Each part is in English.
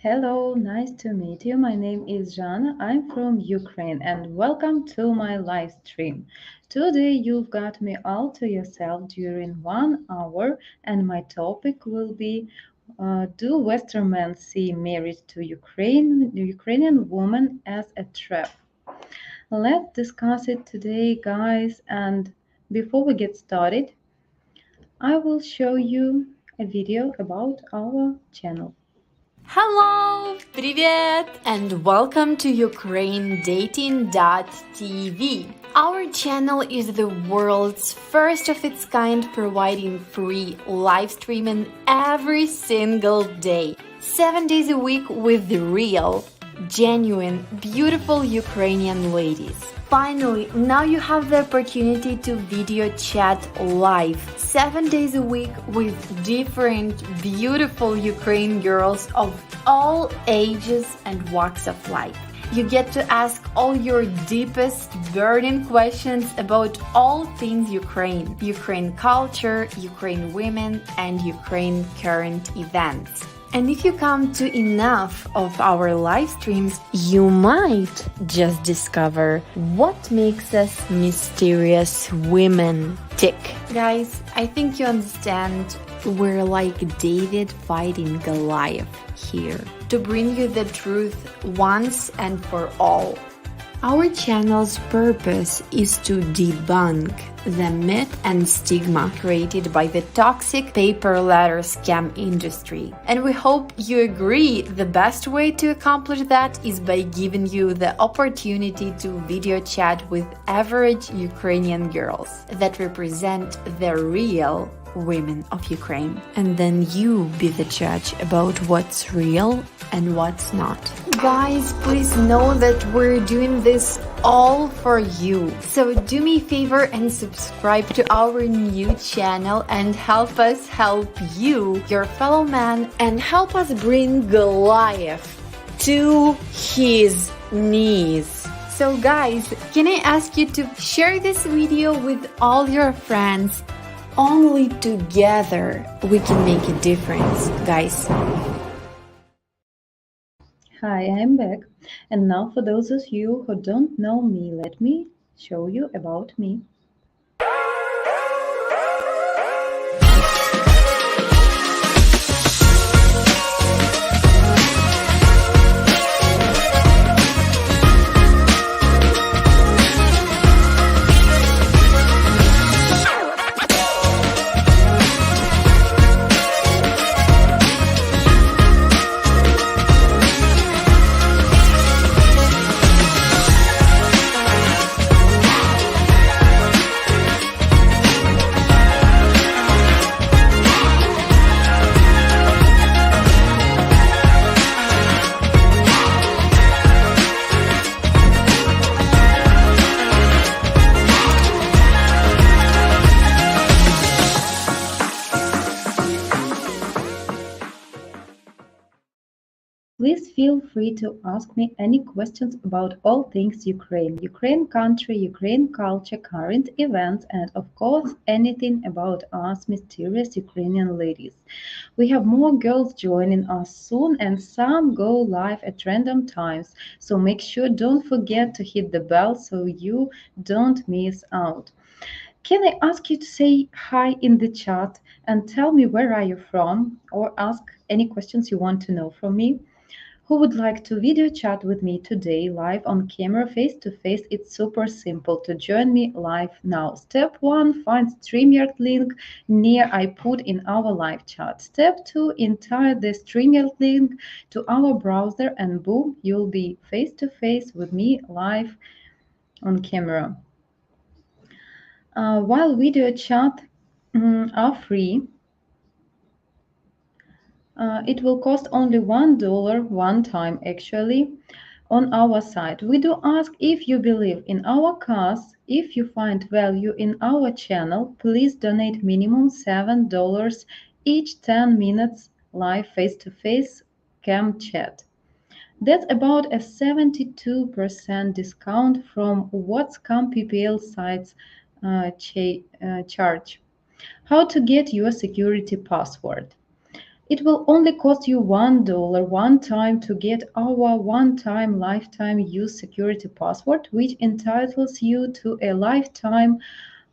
Hello, nice to meet you. My name is Jana. I'm from Ukraine and welcome to my live stream. Today you've got me all to yourself during 1 hour, and my topic will be do Western men see marriage to Ukrainian women as a trap? Let's discuss it today, guys. And before we get started, I will show you a video about our channel. Hello, привет, and welcome to Ukraine Dating.tv. Our channel is the world's first of its kind, providing free live streaming every single day, 7 days a week with the real, genuine, beautiful Ukrainian ladies. Finally, now you have the opportunity to video chat live 7 days a week with different beautiful Ukrainian girls of all ages and walks of life. You get to ask all your deepest burning questions about all things Ukraine culture, Ukraine women, and Ukraine current events. And if you come to enough of our live streams, you might just discover what makes us mysterious women tick. Guys, I think you understand we're like David fighting Goliath here to bring you the truth once and for all. Our channel's purpose is to debunk the myth and stigma created by the toxic paper letter scam industry. And we hope you agree the best way to accomplish that is by giving you the opportunity to video chat with average Ukrainian girls that represent the real women of Ukraine. And then you be the judge about what's real and what's not. Guys, please know that we're doing this all for you. So do me a favor and subscribe to our new channel and help us help you, your fellow man, and help us bring Goliath to his knees. So guys, can I ask you to share this video with all your friends? Only together we can make a difference, guys. Hi, I'm back. And now for those of you who don't know me, let me show you about me. Please feel free to ask me any questions about all things Ukraine country, Ukraine culture, current events, and of course anything about us mysterious Ukrainian ladies. We have more girls joining us soon and some go live at random times, so make sure don't forget to hit the bell so you don't miss out. Can I ask you to say hi in the chat and tell me where are you from or ask any questions you want to know from me? Who would like to video chat with me today live on camera face to face? It's super simple to join me live now. Step 1, find Streamyard link near I put in our live chat. Step 2, enter the Streamyard link to our browser and boom, you'll be face to face with me live on camera. While video chat are free, it will cost only $1 one time actually on our site. We do ask if you believe in our cause. If you find value in our channel, please donate minimum $7 each 10 minutes live face-to-face cam chat. That's about a 72% discount from what scam PPL sites charge. How to get your security password? It will only cost you $1 one time to get our one-time lifetime use security password, which entitles you to a lifetime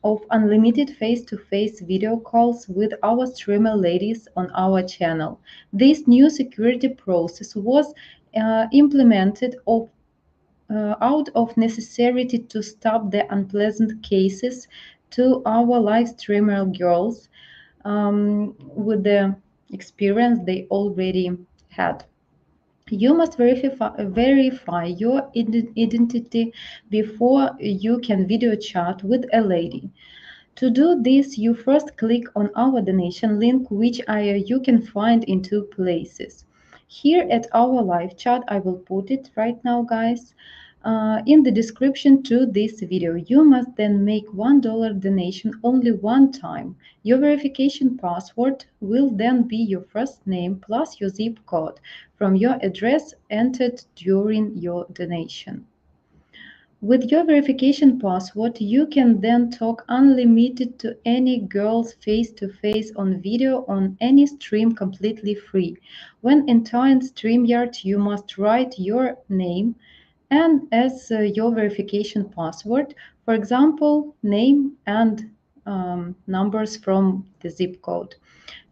of unlimited face-to-face video calls with our streamer ladies on our channel. This new security process was implemented out of necessity to stop the unpleasant cases to our live streamer girls with the experience they already had. You must verify your identity before you can video chat with a lady. To do this, you first click on our donation link, which you can find in two places. Here at our live chat, I will put it right now, guys. In the description to this video, you must then make $1 donation only one time. Your verification password will then be your first name plus your zip code from your address entered during your donation. With your verification password, you can then talk unlimited to any girls face to face on video on any stream completely free. When entering Streamyard, you must write your name and as your verification password, for example, name and numbers from the zip code.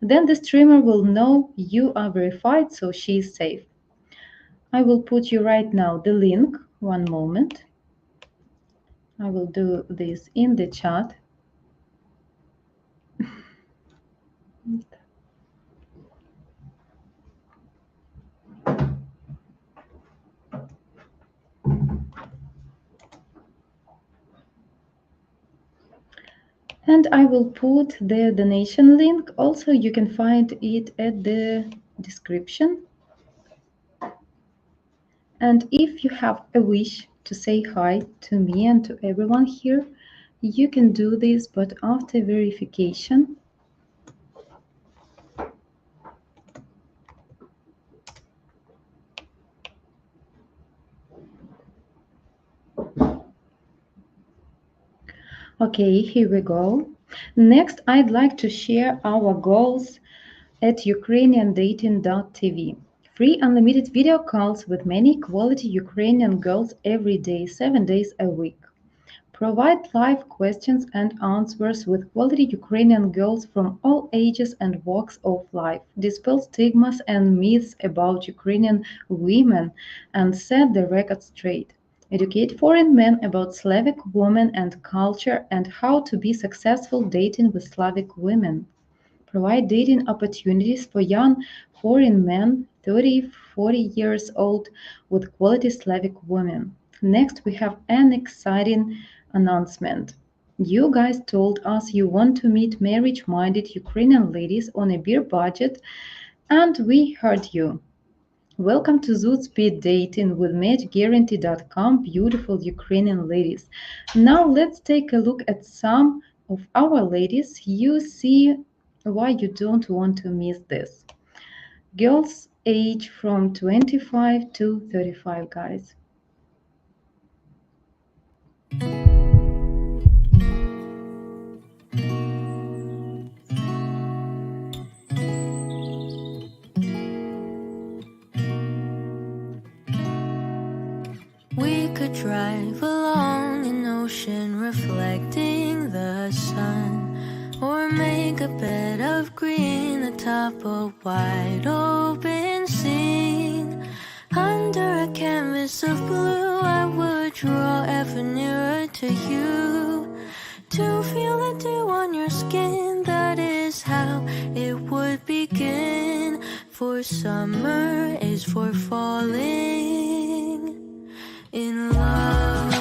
Then the streamer will know you are verified, so she is safe. I will put you right now the link. One moment. I will do this in the chat. And I will put the donation link. Also, you can find it at the description. And if you have a wish to say hi to me and to everyone here, you can do this, but after verification. Okay, here we go. Next, I'd like to share our goals at ukrainiandating.tv. Free unlimited video calls with many quality Ukrainian girls every day, 7 days a week. Provide live questions and answers with quality Ukrainian girls from all ages and walks of life. Dispel stigmas and myths about Ukrainian women and set the record straight. Educate foreign men about Slavic women and culture and how to be successful dating with Slavic women. Provide dating opportunities for young foreign men, 30, 40 years old, with quality Slavic women. Next, we have an exciting announcement. You guys told us you want to meet marriage-minded Ukrainian ladies on a beer budget, and we heard you. Welcome to Zoot Speed Dating with MatchGuarantee.com, beautiful Ukrainian ladies. Now let's take a look at some of our ladies. You see why you don't want to miss this. Girls age from 25 to 35, guys. We could drive along an ocean reflecting the sun, or make a bed of green atop a wide open scene. Under a canvas of blue, I would draw ever nearer to you, to feel the dew on your skin. That is how it would begin. For summer is for falling in love.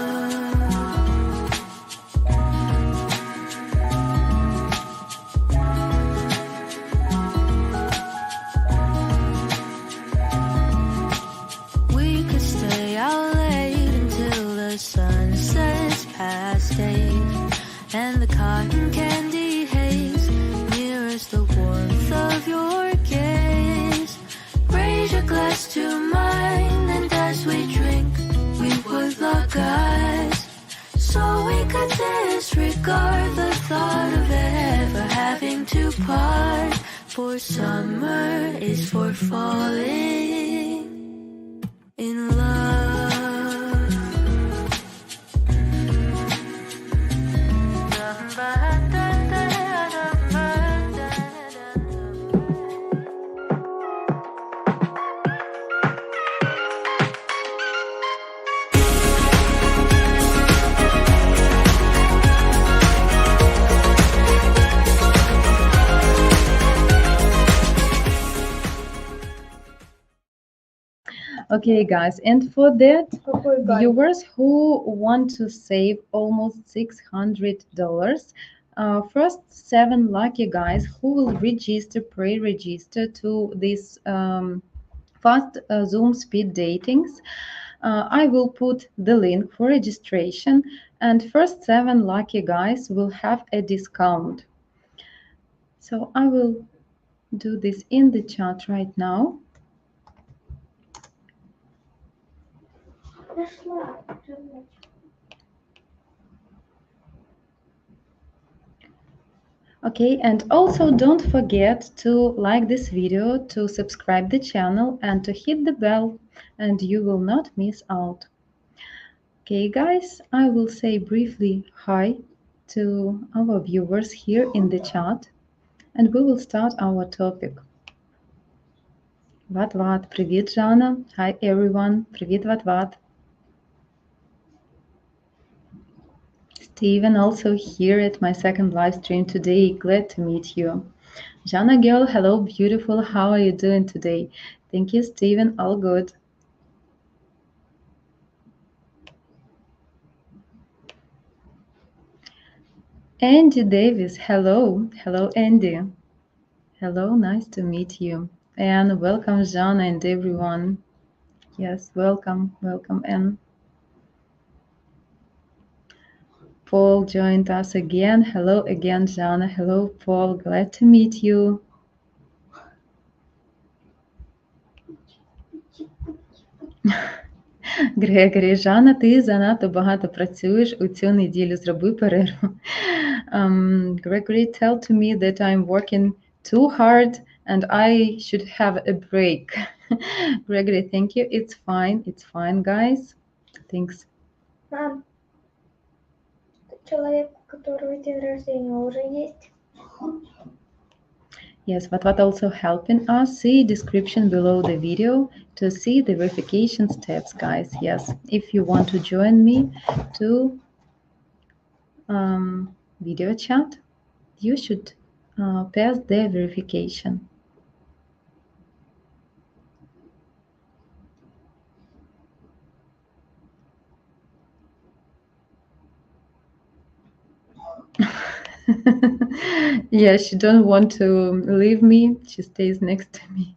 We could stay out late until the sun sets past 8, and the cotton candy haze mirrors the warmth of your gaze. Raise your glass to mine, and as we drink, we would lock eyes, so we could disregard the thought of ever having to part. for summer is for falling in love. Okay, guys, and for that, viewers who want to save almost $600, first 7 lucky guys who will register, pre-register to this fast Zoom speed datings. I will put the link for registration, and first 7 lucky guys will have a discount. So I will do this in the chat right now. Okay, and also don't forget to like this video, to subscribe the channel, and to hit the bell, and you will not miss out. Okay, guys, I will say briefly hi to our viewers here in the chat, and we will start our topic. What? Привіт, Jana. Hi, everyone. Привіт, what? Steven also here at my second live stream today. Glad to meet you. Jana girl, hello, beautiful. How are you doing today? Thank you, Steven. All good. Andy Davis, hello. Hello, Andy. Hello, nice to meet you. And welcome, Jana and everyone. Yes, welcome, Anne. Paul joined us again. Hello again, Jana. Hello, Paul. Glad to meet you. Грегорі, Жана, ти занадто багато працюєш у цю неділю. Зроби перерву. Gregory, tell to me that I'm working too hard and I should have a break. Gregory, thank you. It's fine, guys. Thanks. Мам, человек, у которого день рождения, уже есть? Yes, what also helping us, see description below the video to see the verification steps, guys. Yes, if you want to join me to video chat, you should pass the verification. Yeah, she don't want to leave me. She stays next to me.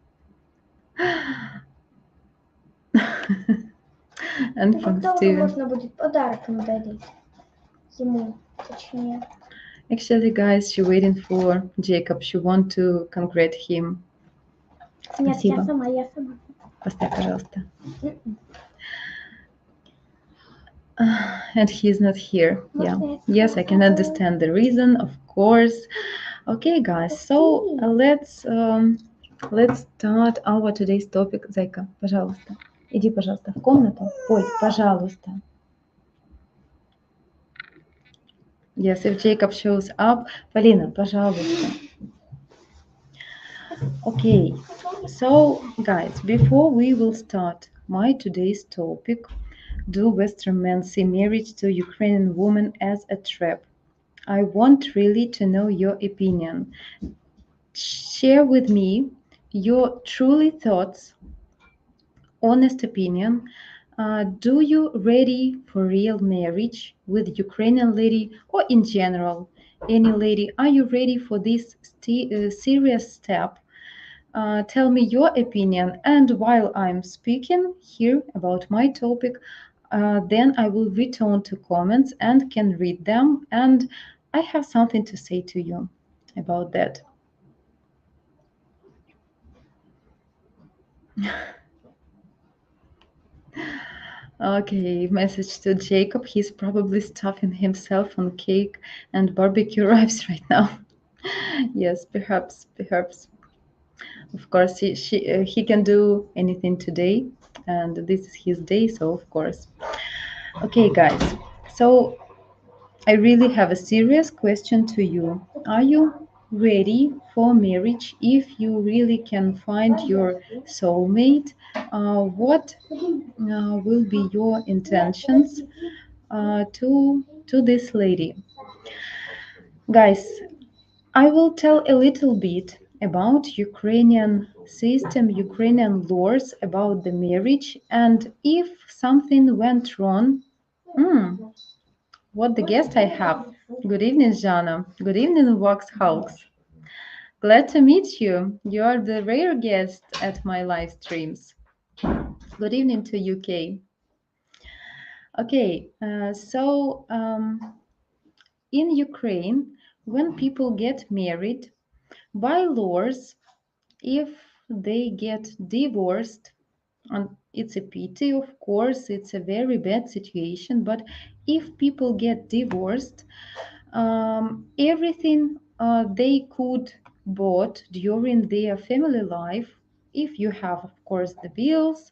And from Как долго Steven. можно будет подарок ему дарить? Ему, точнее. Actually, guys, she waiting for Jacob. She want to congratulate him. Нет, Спасибо. я сама. Поставь, пожалуйста. And he's not here. Yeah. Yes, I can understand the reason, of course. Okay, guys. So let's start our today's topic. Зайка, пожалуйста. Иди, пожалуйста, в комнату. Поль, пожалуйста. Yes, if Jacob shows up. Полина, пожалуйста. Okay. So, guys, before we will start my today's topic, do Western men see marriage to Ukrainian women as a trap? I want really to know your opinion. Share with me your truly thoughts, honest opinion. Do you ready for real marriage with Ukrainian lady or in general? Any lady, are you ready for this serious step? Tell me your opinion, and while I'm speaking here about my topic, then I will return to comments and can read them, and I have something to say to you about that. Okay, message to Jacob. He's probably stuffing himself on cake and barbecue ribs right now. Yes, perhaps. Of course, he can do anything today, and this is his day, so of course. Okay, guys. So I really have a serious question to you. Are you ready for marriage? If you really can find your soulmate, what will be your intentions to this lady? Guys, I will tell a little bit about Ukrainian system, Ukrainian laws about the marriage, and if something went wrong, hmm, what the guest I have. Good evening, Jana. Good evening, Wax Hulks. Glad to meet you. You are the rare guest at my live streams. Good evening to UK. Okay, in Ukraine, when people get married, by laws, if they get divorced, and it's a pity, of course, it's a very bad situation, but if people get divorced, everything they could bought during their family life, if you have, of course, the bills,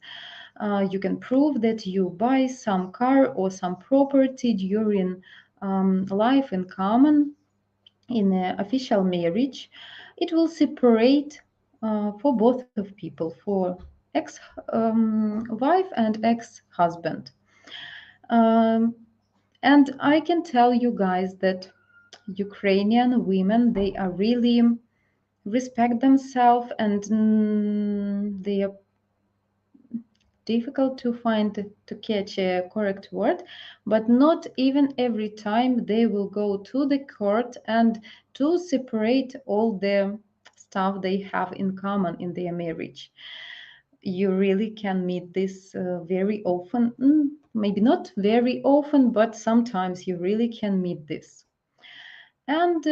you can prove that you buy some car or some property during life in common in official marriage, it will separate for both of people, for ex wife and ex husband. Um, and I can tell you guys that Ukrainian women, they are really respect themselves, and they are difficult to find to catch a correct word, but not even every time they will go to the court and to separate all the stuff they have in common in their marriage. You really can meet this very often. Maybe not very often, but sometimes you really can meet this. And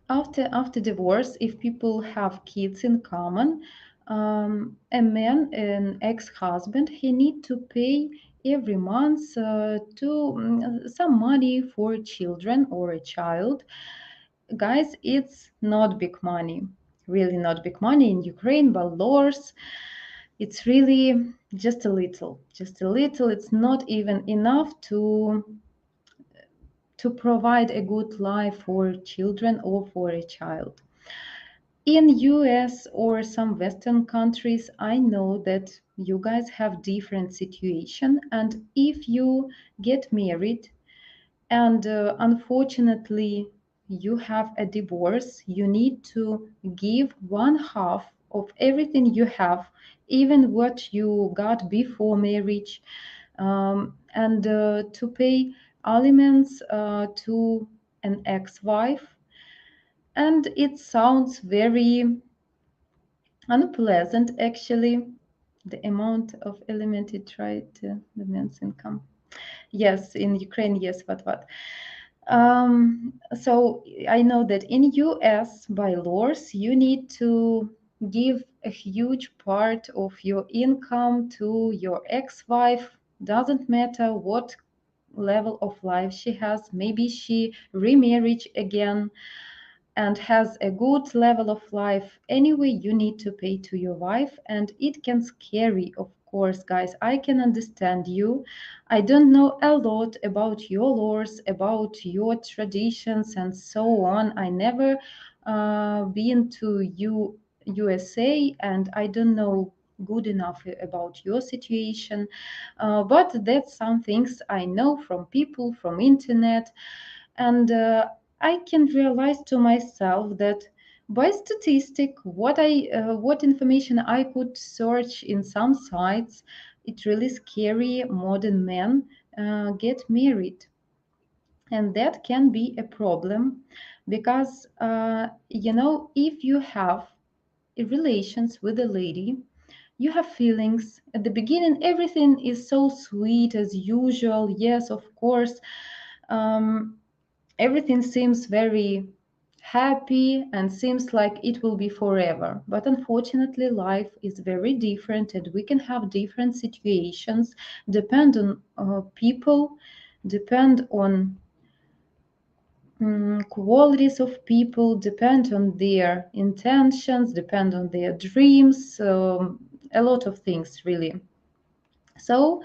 after divorce, if people have kids in common, a man, an ex-husband, he need to pay every month to some money for children or a child. Guys, it's not big money, really not big money in Ukraine, but laws, it's really just a little. It's not even enough to provide a good life for children or for a child. In US or some Western countries, I know that you guys have different situation, and if you get married and unfortunately you have a divorce, you need to give one half of everything you have, even what you got before marriage, and to pay aliments to an ex-wife. And it sounds very unpleasant, actually, the amount of alimented tried the man's income. Yes, in Ukraine, yes, what? So I know that in US, by laws, you need to give a huge part of your income to your ex-wife. Doesn't matter what level of life she has. Maybe she remarried again and has a good level of life. Anyway, you need to pay to your wife, and it can scary, of course, guys. I can understand you. I don't know a lot about your laws, about your traditions, and so on. I never been to USA, and I don't know good enough about your situation, but that's some things I know from people, from internet, and I can realize to myself that by statistic, what information I could search in some sites, it's really scary. Modern men get married, and that can be a problem because if you have relations with a lady, you have feelings at the beginning. Everything is so sweet as usual. Yes, of course. Um, Everything seems very happy and seems like it will be forever. But unfortunately, life is very different, and we can have different situations, depend on people, depend on qualities of people depend on their intentions, depend on their dreams, a lot of things really. So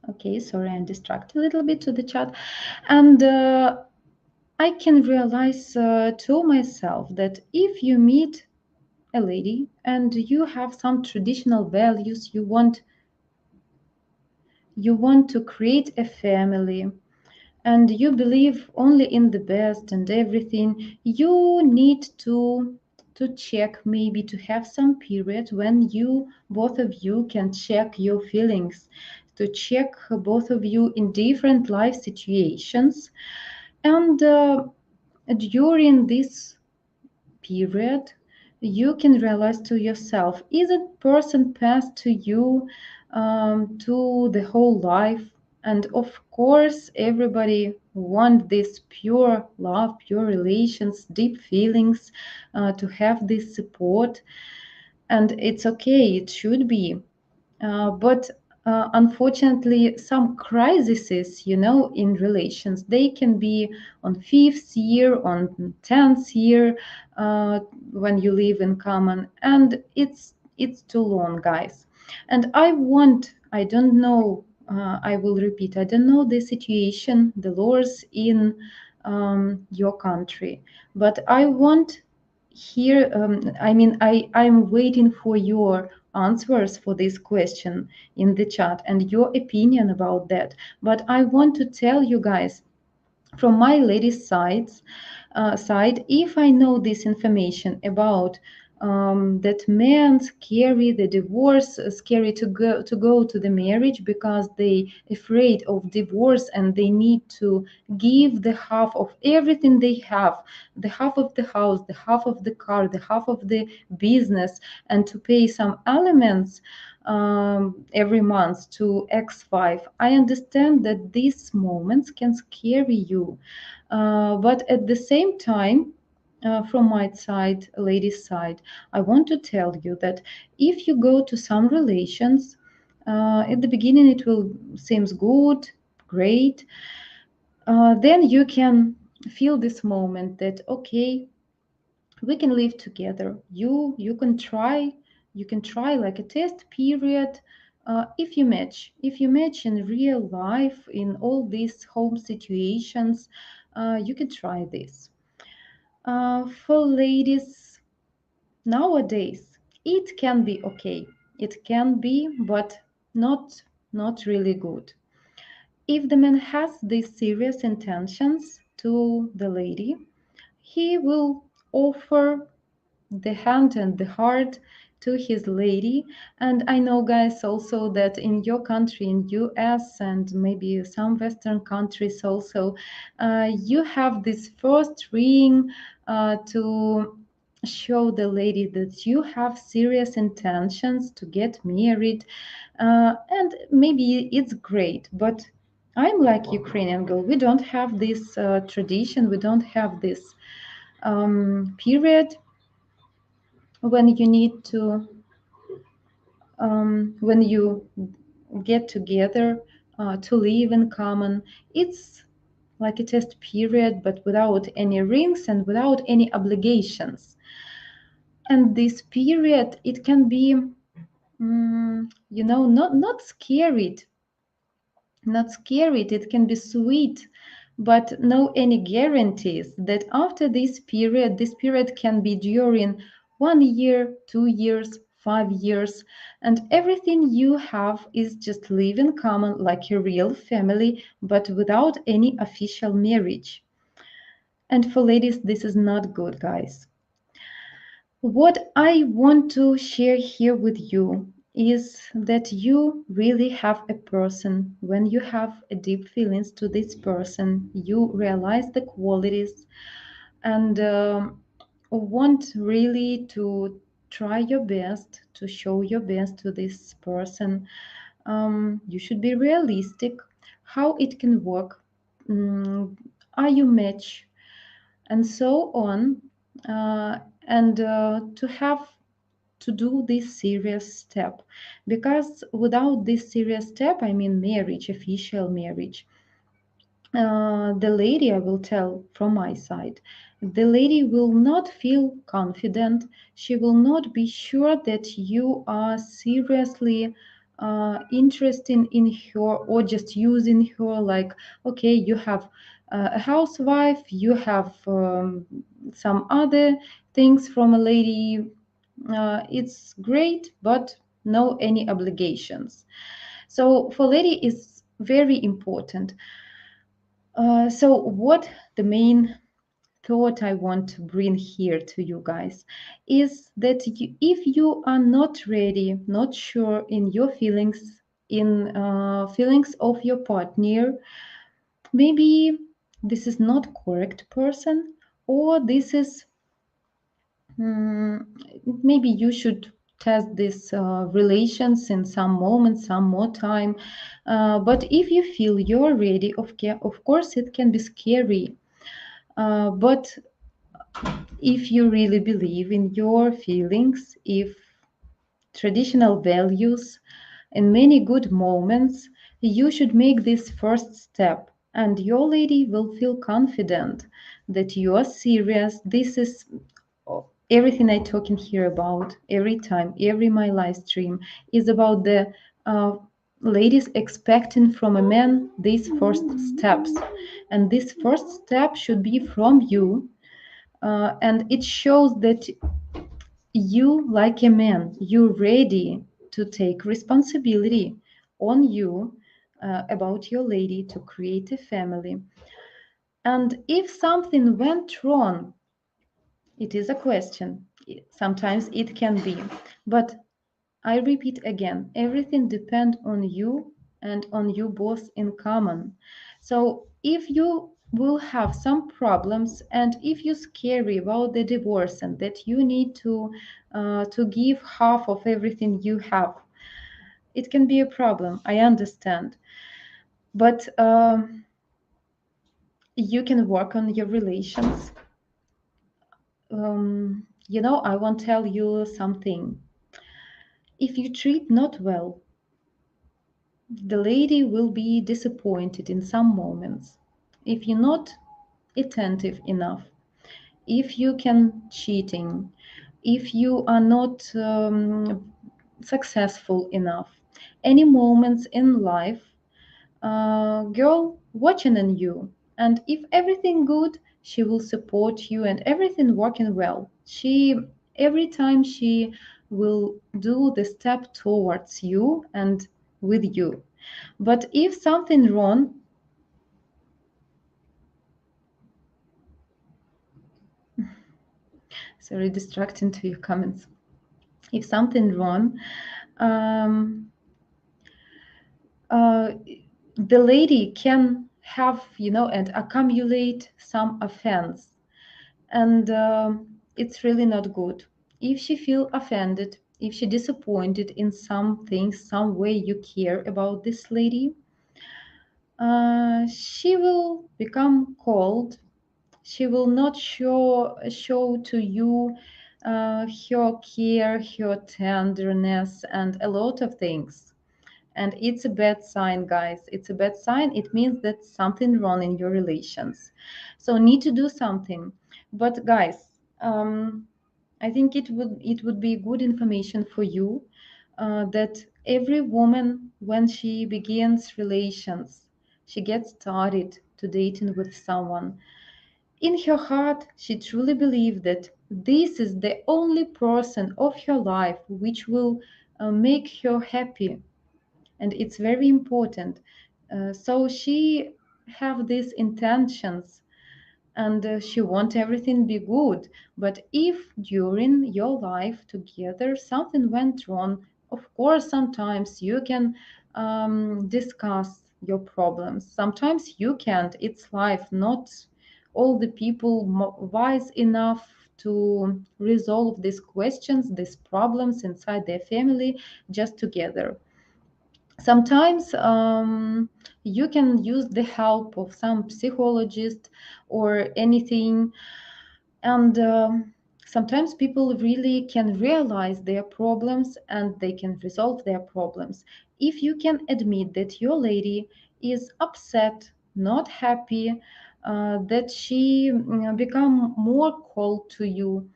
okay, sorry, I'm distracted a little bit to the chat. And I can realize to myself that if you meet a lady and you have some traditional values, you want to create a family, and you believe only in the best and everything, you need to check, maybe to have some period when you both of you can check your feelings, to check both of you in different life situations. And during this period, you can realize to yourself, is a person passed to you to the whole life? And of course, everybody want this pure love, pure relations, deep feelings, to have this support. And it's okay, it should be. But unfortunately, some crises, in relations, they can be on fifth year, on 10th year, when you live in common, and it's too long, guys. And I don't know, I will repeat, I don't know the situation, the laws in your country, but I want here, I'm waiting for your answers for this question in the chat and your opinion about that. But I want to tell you guys, from my lady's side, if I know this information about that men scary the divorce, scary to go to the marriage because they afraid of divorce, and they need to give the half of everything they have, the half of the house, the half of the car, the half of the business, and to pay some elements every month to X5. I understand that these moments can scare you, but at the same time, from my side, ladies' side, I want to tell you that if you go to some relations, at the beginning it will seems good, great. Then you can feel this moment that okay, we can live together. You can try like a test period. If you match in real life in all these home situations, you can try this. For ladies nowadays, it can be okay. It can be, but not really good. If the man has these serious intentions to the lady, he will offer the hand and the heart to his lady. And I know, guys, also that in your country, in US and maybe some Western countries also, you have this first ring to show the lady that you have serious intentions to get married. And maybe it's great, but I'm like Ukrainian girl, we don't have this tradition, we don't have this period when you need to when you get together to live in common. It's like a test period, but without any rings and without any obligations. And this period, it can be not scary, it can be sweet, but no any guarantees that after this period can be during 1 year, 2 years, 5 years, and everything you have is just live in common like a real family, but without any official marriage. And for ladies, this is not good, guys. What I want to share here with you is that you really have a person. When you have a deep feelings to this person, you realize the qualities, and want really to try your best to show your best to this person. You should be realistic. How it can work? Are you match? And so on. And to have to do this serious step, because without this serious step, I mean marriage, official marriage, the lady, I will tell from my side, the lady will not feel confident. She will not be sure that you are seriously interested in her, or just using her like, okay, you have a housewife, you have some other things from a lady. It's great, but no any obligations. So for lady is very important. So, what the main thought I want to bring here to you guys is that if you are not ready, not sure in your feelings, in feelings of your partner, maybe this is not correct person, or this is maybe you should test this relations in some moment, some more time. But if you feel you're ready, of course it can be scary. But if you really believe in your feelings, if traditional values and many good moments, you should make this first step, and your lady will feel confident that you are serious. This is everything I talking here about every time, every my live stream is about the uh, ladies expecting from a man these first steps, and this first step should be from you, and it shows that you, like a man, you're ready to take responsibility on you about your lady to create a family. And if something went wrong, it is a question. Sometimes it can be. But I repeat again, everything depends on you and on you both in common. So if you will have some problems, and if you're scary about the divorce and that you need to give half of everything you have, it can be a problem. I understand, but you can work on your relations. I want to tell you something. If you treat not well, the lady will be disappointed in some moments. If you're not attentive enough, if you can cheating, if you are not successful enough, any moments in life, girl watching on you, and if everything good, she will support you and everything working well. She every time she will do the step towards you and with you. But if something wrong, sorry, distracting to your comments. If something wrong, um, uh, the lady can have, and accumulate some offense, and it's really not good. If she feel offended, if she disappointed in some things, some way you care about this lady, she will become cold. She will not show to you her care, her tenderness, and a lot of things. And it's a bad sign, guys. It's a bad sign. It means that something wrong in your relations. So need to do something. But guys, I think it would be good information for you that every woman, when she begins relations, she gets started to dating with someone. In her heart, she truly believes that this is the only person of her life which will make her happy, and it's very important. So she have these intentions, and she want everything be good. But if during your life together something went wrong, of course sometimes you can discuss your problems, sometimes you can't. It's life. Not all the people wise enough to resolve these questions, these problems inside their family just together. Sometimes you can use the help of some psychologist or anything, and sometimes people really can realize their problems and they can resolve their problems. If you can admit that your lady is upset, not happy, that she become more cold to you,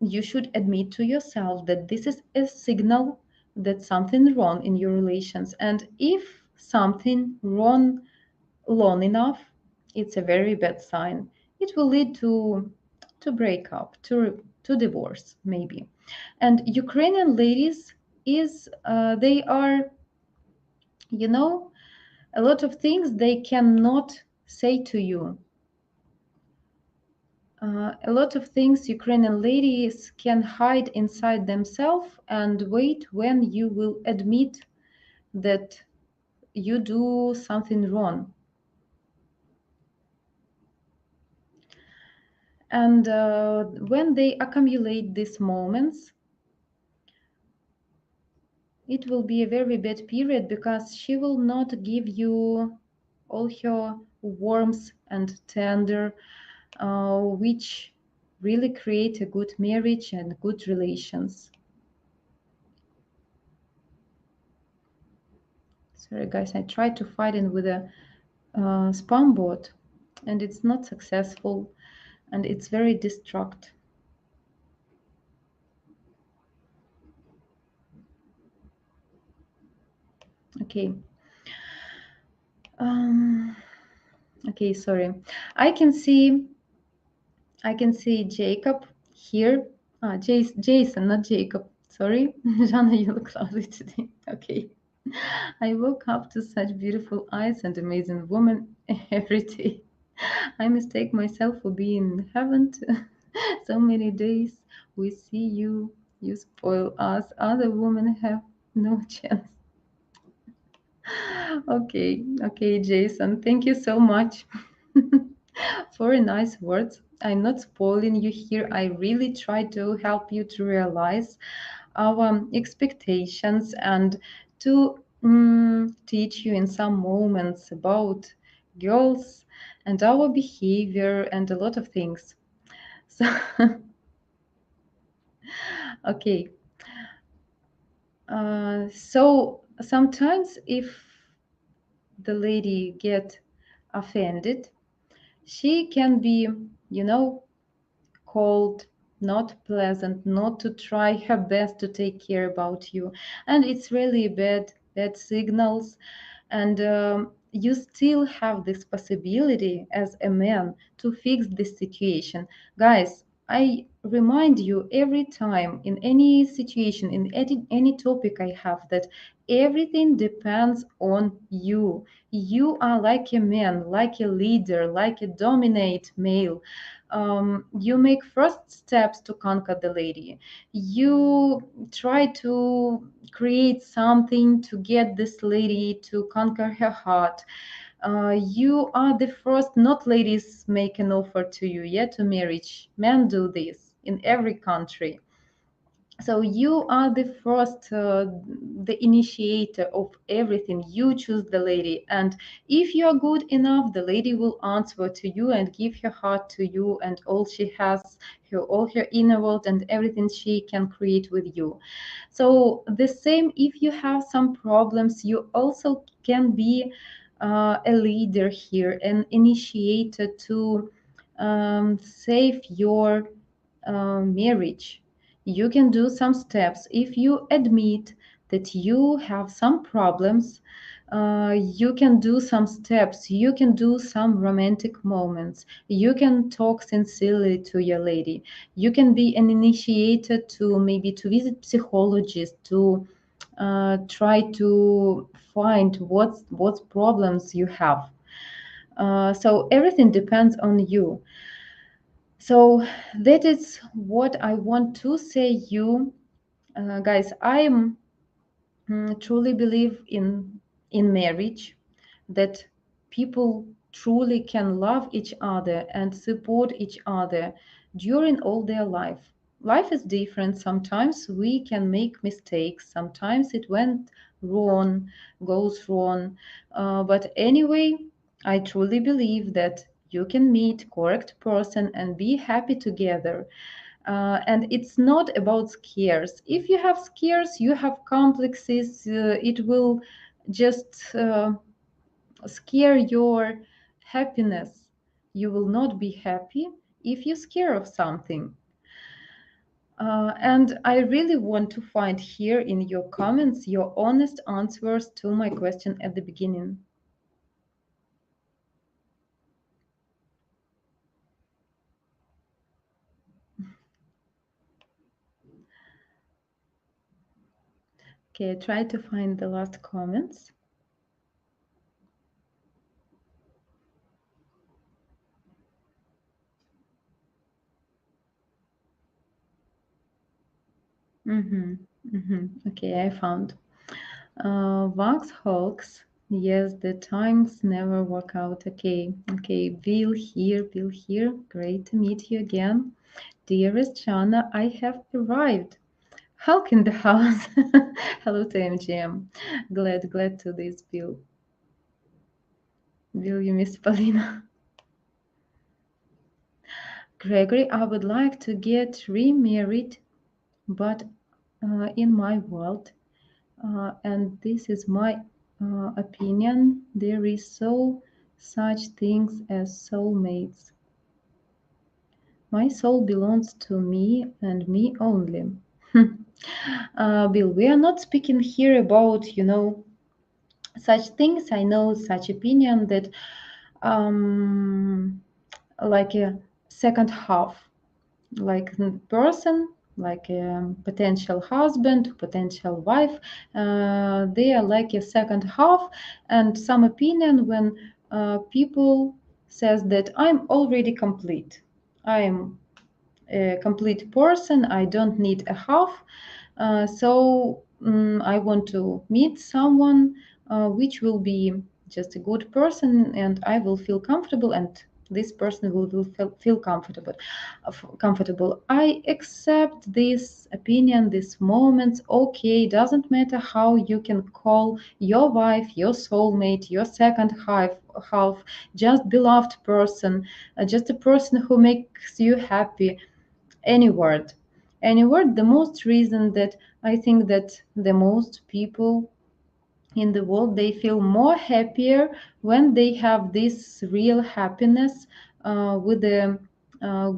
you should admit to yourself that this is a signal that something wrong in your relations. And if something wrong long enough, it's a very bad sign. It will lead to breakup, to divorce maybe. And Ukrainian ladies is they are, you know, a lot of things they cannot say to you. A lot of things Ukrainian ladies can hide inside themselves and wait when you will admit that you do something wrong. And when they accumulate these moments, it will be a very bad period because she will not give you all her warmth and tender, which really create a good marriage and good relations. Sorry guys, I tried to fight in with a spam bot and it's not successful and it's very destruct. Okay. Okay, sorry. I can see Jacob here. Jason, not Jacob. Sorry. Jana, you look lovely today. Okay. I woke up to such beautiful eyes and amazing woman every day. I mistake myself for being in heaven so many days. We see you. You spoil us. Other women have no chance. Okay, Jason. Thank you so much for nice words. I'm not spoiling you here. I really try to help you to realize our expectations and to teach you in some moments about girls and our behavior and a lot of things. So, okay. So sometimes if the lady get offended, she can be, you know, cold, not pleasant, not to try her best to take care about you, and it's really bad signals. And you still have this possibility as a man to fix this situation, guys. I remind you every time in any situation, in any topic I have, that everything depends on you. You are like a man, like a leader, like a dominate male. You make first steps to conquer the lady. You try to create something to get this lady to conquer her heart. You are the first, not ladies make an offer to you yet to marriage. Men do this in every country. So you are the first, the initiator of everything. You choose the lady, and if you are good enough, the lady will answer to you and give her heart to you and all she has, all her inner world and everything she can create with you. So the same, if you have some problems, you also can be a leader here, an initiator to save your marriage. You can do some steps. If you admit that you have some problems, you can do some steps. You can do some romantic moments. You can talk sincerely to your lady. You can be an initiator to maybe to visit psychologist to try to find what problems you have. So everything depends on you. So that is what I want to say you, guys. I truly believe in marriage, that people truly can love each other and support each other during all their life. Life is different. Sometimes we can make mistakes. Sometimes it went wrong, goes wrong. But anyway, I truly believe that you can meet correct person and be happy together. And it's not about scares. If you have scares, you have complexes, it will just scare your happiness. You will not be happy if you're scared of something. And I really want to find here in your comments your honest answers to my question at the beginning. Okay, try to find the last comments. Okay, I found. Wax Hawks. Yes, the times never work out. Okay, Bill here, Great to meet you again. Dearest Jana, I have arrived. Hulk in the house. Hello to MGM. Glad to this, Bill. Will you miss Paulina? Gregory, I would like to get remarried, but in my world, and this is my opinion, there is such things as soulmates. My soul belongs to me and me only. Bill, we are not speaking here about, such things. I know such opinion that like a second half, like a person, like a potential husband, potential wife, they are like a second half. And some opinion when people says that I'm already complete, I'm a complete person, I don't need a half. I want to meet someone which will be just a good person, and I will feel comfortable, and this person will feel comfortable. Comfortable. I accept this opinion, this moments. Okay, doesn't matter how you can call your wife, your soulmate, your second half, just beloved person, just a person who makes you happy. Any word any word the most reason that I think that the most people in the world, they feel more happier when they have this real happiness with the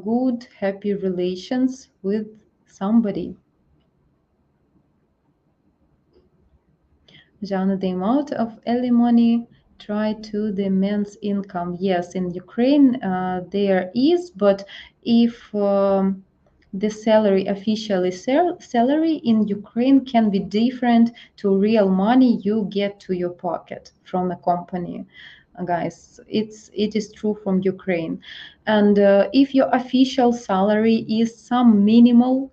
good happy relations with somebody. Jana, the amount of alimony tied to the man's income. Yes, in Ukraine there is, but if the salary, officially salary in Ukraine can be different to real money you get to your pocket from a company. Guys, it is true from Ukraine. And if your official salary is some minimal,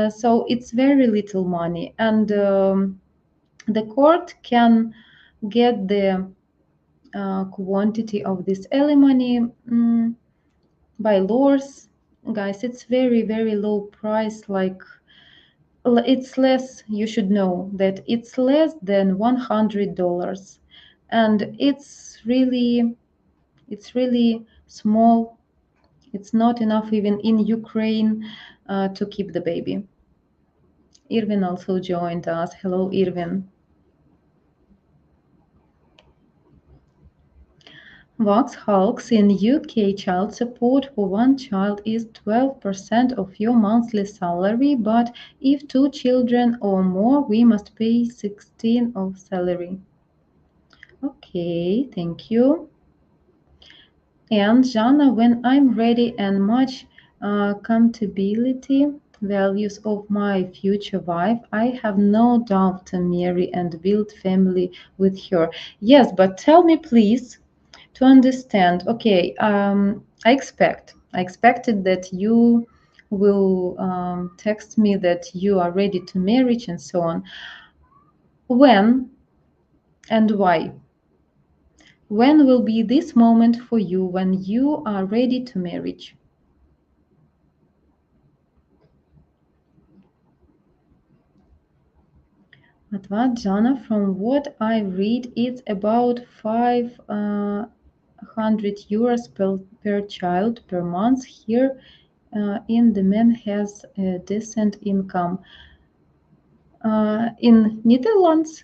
so it's very little money, and the court can get the quantity of this alimony by laws. Guys, it's very low price, like it's less, you should know that it's less than $100, and it's really small. It's not enough even in Ukraine to keep the baby. Irvin also joined us. Hello, Irvin. Vox Hulks in UK, child support for one child is 12% of your monthly salary, but if two children or more, we must pay 16 of salary. Okay, thank you. And Jana, when I'm ready and much compatibility values of my future wife, I have no doubt to marry and build family with her. Yes, but tell me please, to understand. Okay, I expected that you will text me that you are ready to marriage and so on. When and why? When will be this moment for you when you are ready to marriage? But what, Jana, from what I read, it's about 5 €500 per child per month. Here in the man has a decent income. In Netherlands?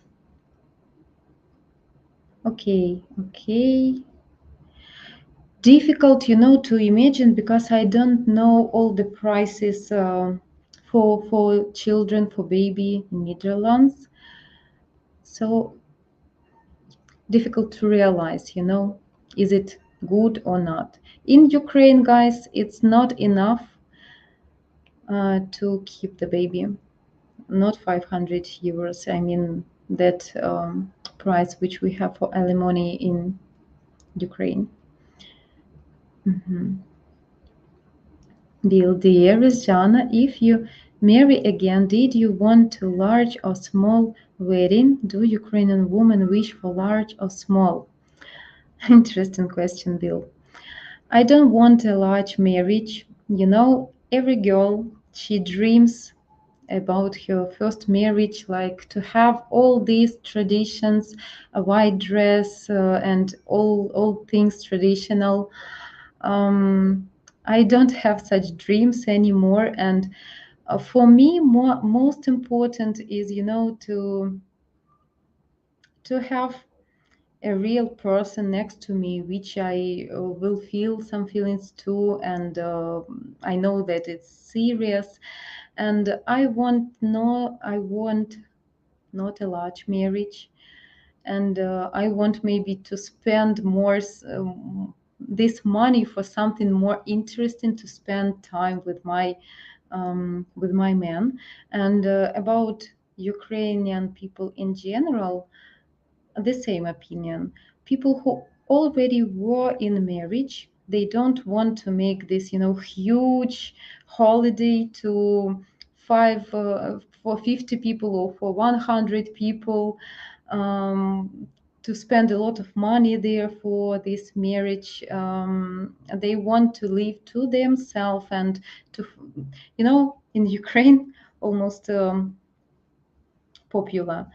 Okay, okay. Difficult, to imagine because I don't know all the prices for children, for baby in Netherlands. So difficult to realize, is it good or not. In Ukraine, guys, it's not enough to keep the baby. Not €500. I mean that price which we have for alimony in Ukraine. Bill, dearest Jana, if you marry again, did you want a large or small wedding? Do Ukrainian women wish for large or small? Interesting question, Bill. I don't want a large marriage. Every girl, she dreams about her first marriage, like to have all these traditions, a white dress, and all things traditional. I don't have such dreams anymore, and for me, most important is, to have a real person next to me, which I will feel some feelings too, and I know that it's serious. And I want not a large marriage, and I want maybe to spend more this money for something more interesting, to spend time with my man. And about Ukrainian people in general, the same opinion. People who already were in marriage, they don't want to make this, huge holiday to for 50 people or for 100 people, to spend a lot of money there for this marriage. They want to live to themselves and to, in Ukraine, almost popular.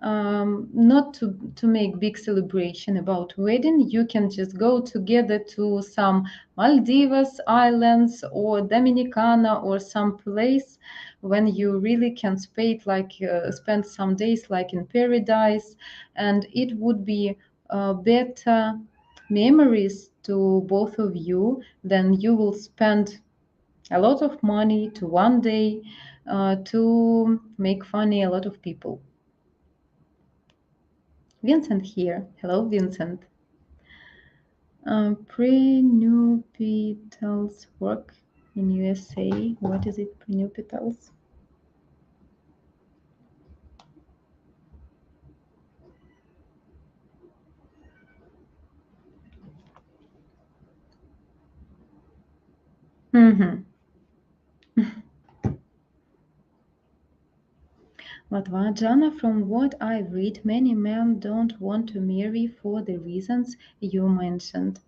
Not to make big celebration about wedding. You can just go together to some Maldives islands or Dominicana or some place when you really can spend some days like in paradise, and it would be better memories to both of you than you will spend a lot of money to one day to make funny a lot of people. Vincent here. Hello, Vincent. Prenuptials work in USA. What is it, prenuptials? Jana, from what I read, many men don't want to marry for the reasons you mentioned.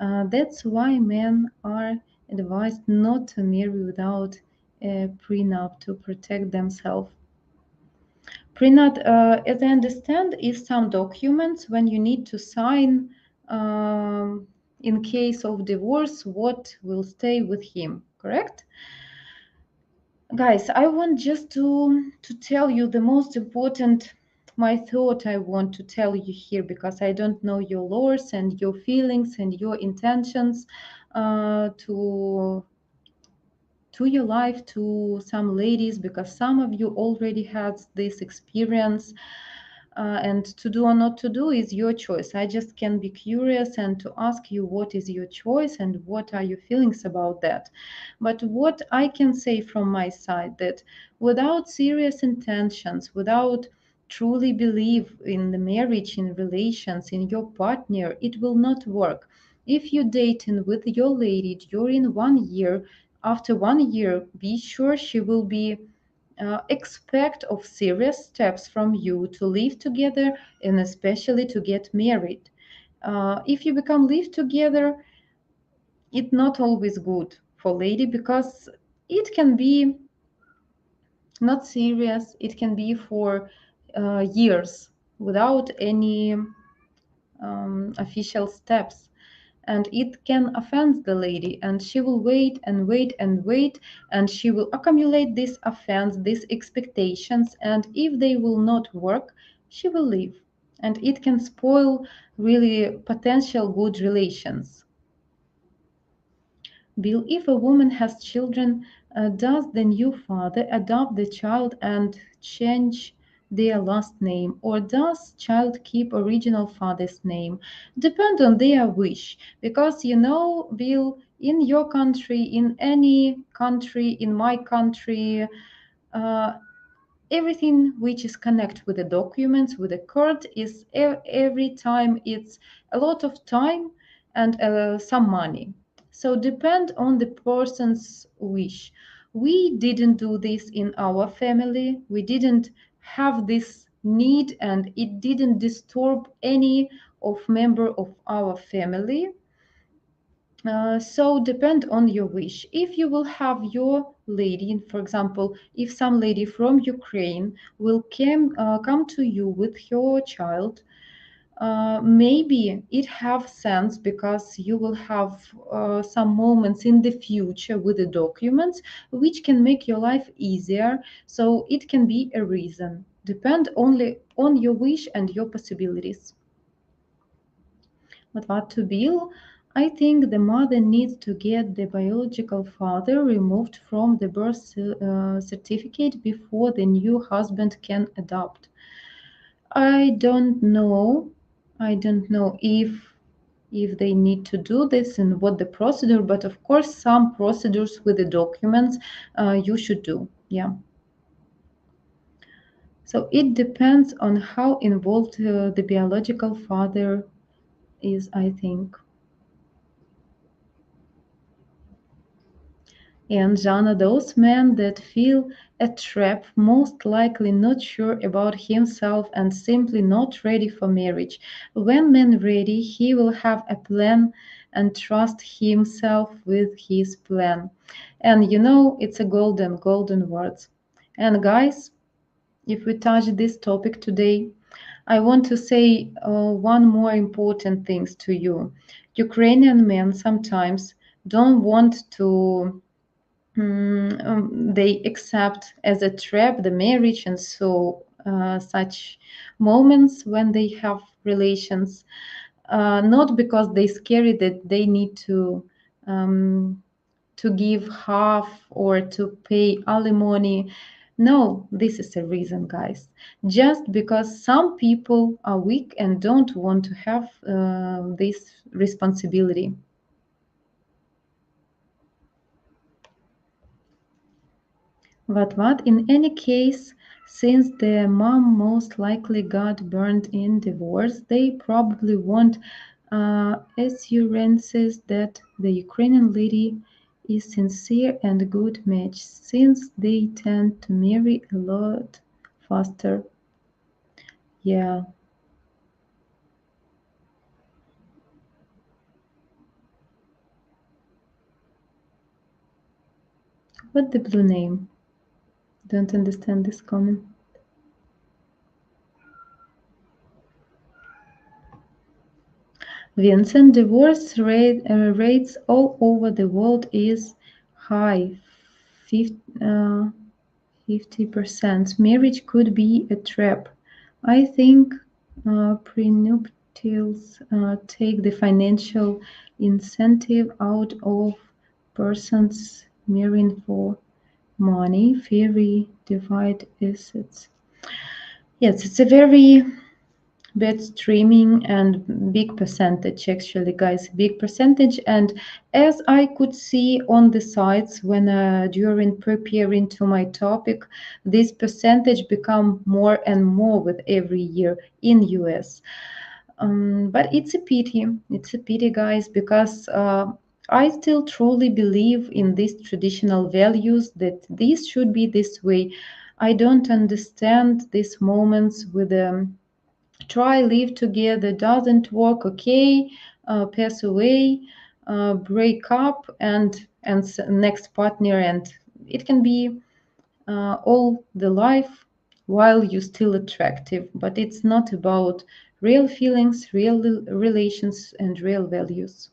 That's why men are advised not to marry without a prenup to protect themselves. Prenup, as I understand, is some documents when you need to sign in case of divorce what will stay with him, correct? Guys, I want just to tell you the most important, my thought I want to tell you here, because I don't know your laws and your feelings and your intentions to your life, to some ladies, because some of you already had this experience. And to do or not to do is your choice. I just can be curious and to ask you what is your choice and what are your feelings about that. But what I can say from my side, that without serious intentions, without truly believe in the marriage, in relations, in your partner, it will not work. If you're dating with your lady during 1 year, after 1 year, be sure she will be expect of serious steps from you to live together and especially to get married. If you become live together, it's not always good for lady, because it can be not serious. It can be for years without any official steps. and it can offend the lady, and she will wait and wait and wait, and she will accumulate this offense, these expectations, and if they will not work, she will leave, and it can spoil really potential good relations. Bill, if a woman has children, does the new father adopt the child and change their last name, or does child keep original father's name? Depend on their wish, because Bill, in your country, in any country, in my country, uh, everything which is connected with the documents, with the court, is every time it's a lot of time and some money. So depend on the person's wish. We didn't do this in our family. We didn't have this need, and it didn't disturb any of member of our family. So depend on your wish. If you will have your lady, for example, if some lady from Ukraine will come to you with her child, maybe it have sense because you will have some moments in the future with the documents which can make your life easier. So it can be a reason. Depend only on your wish and your possibilities. But what to Bill? I think the mother needs to get the biological father removed from the birth certificate before the new husband can adopt. I don't know. I don't know if they need to do this and what the procedure, but of course some procedures with the documents you should do. Yeah. So it depends on how involved the biological father is, I think. And Jana, those men that feel a trap, most likely not sure about himself and simply not ready for marriage. When man ready, he will have a plan and trust himself with his plan. And it's a golden words. And guys, if we touch this topic today, I want to say one more important things to you. Ukrainian men sometimes don't want to they accept as a trap the marriage, and so such moments when they have relations, not because they scary that they need to give half or to pay alimony. No, this is a reason, guys. Just because some people are weak and don't want to have this responsibility. What? In any case, since the mom most likely got burned in divorce, they probably want assurances that the Ukrainian lady is sincere and good match, since they tend to marry a lot faster. Yeah. What the blue name? Don't understand this comment. Vincent, divorce rates all over the world is high, 50%. Marriage could be a trap. I think prenuptials take the financial incentive out of persons marrying for money, fairy divide assets. Yes, it's a very bad streaming and big percentage, actually, guys, big percentage. And as I could see on the sites when during preparing to my topic, this percentage become more and more with every year in US. But it's a pity, guys, because I still truly believe in these traditional values that this should be this way. I don't understand these moments with try live together, doesn't work, okay, pass away, break up, and next partner, and it can be all the life while you still attractive, but it's not about real feelings, real relations, and real values.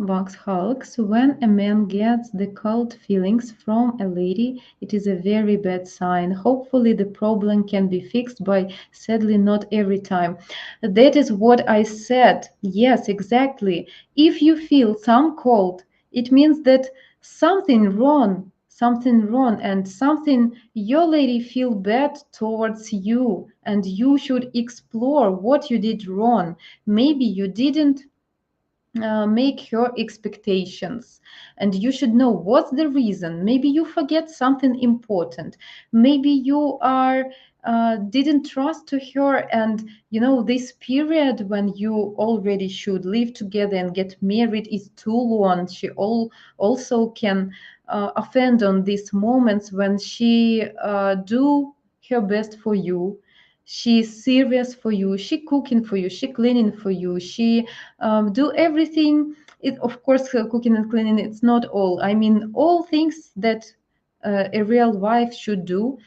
Vox Hulks, when a man gets the cold feelings from a lady, it is a very bad sign. Hopefully, the problem can be fixed by sadly not every time. That is what I said. Yes, exactly. If you feel some cold, it means that something wrong, and something your lady feel bad towards you, and you should explore what you did wrong. Maybe you didn't make your expectations, and you should know what's the reason. Maybe you forget something important. Maybe you are didn't trust to her, and this period when you already should live together and get married is too long. She also can offend on these moments when she do her best for you. She's serious for you, she cooking for you, she cleaning for you, she do everything. Of course, cooking and cleaning, it's not all. I mean, all things that a real wife should do.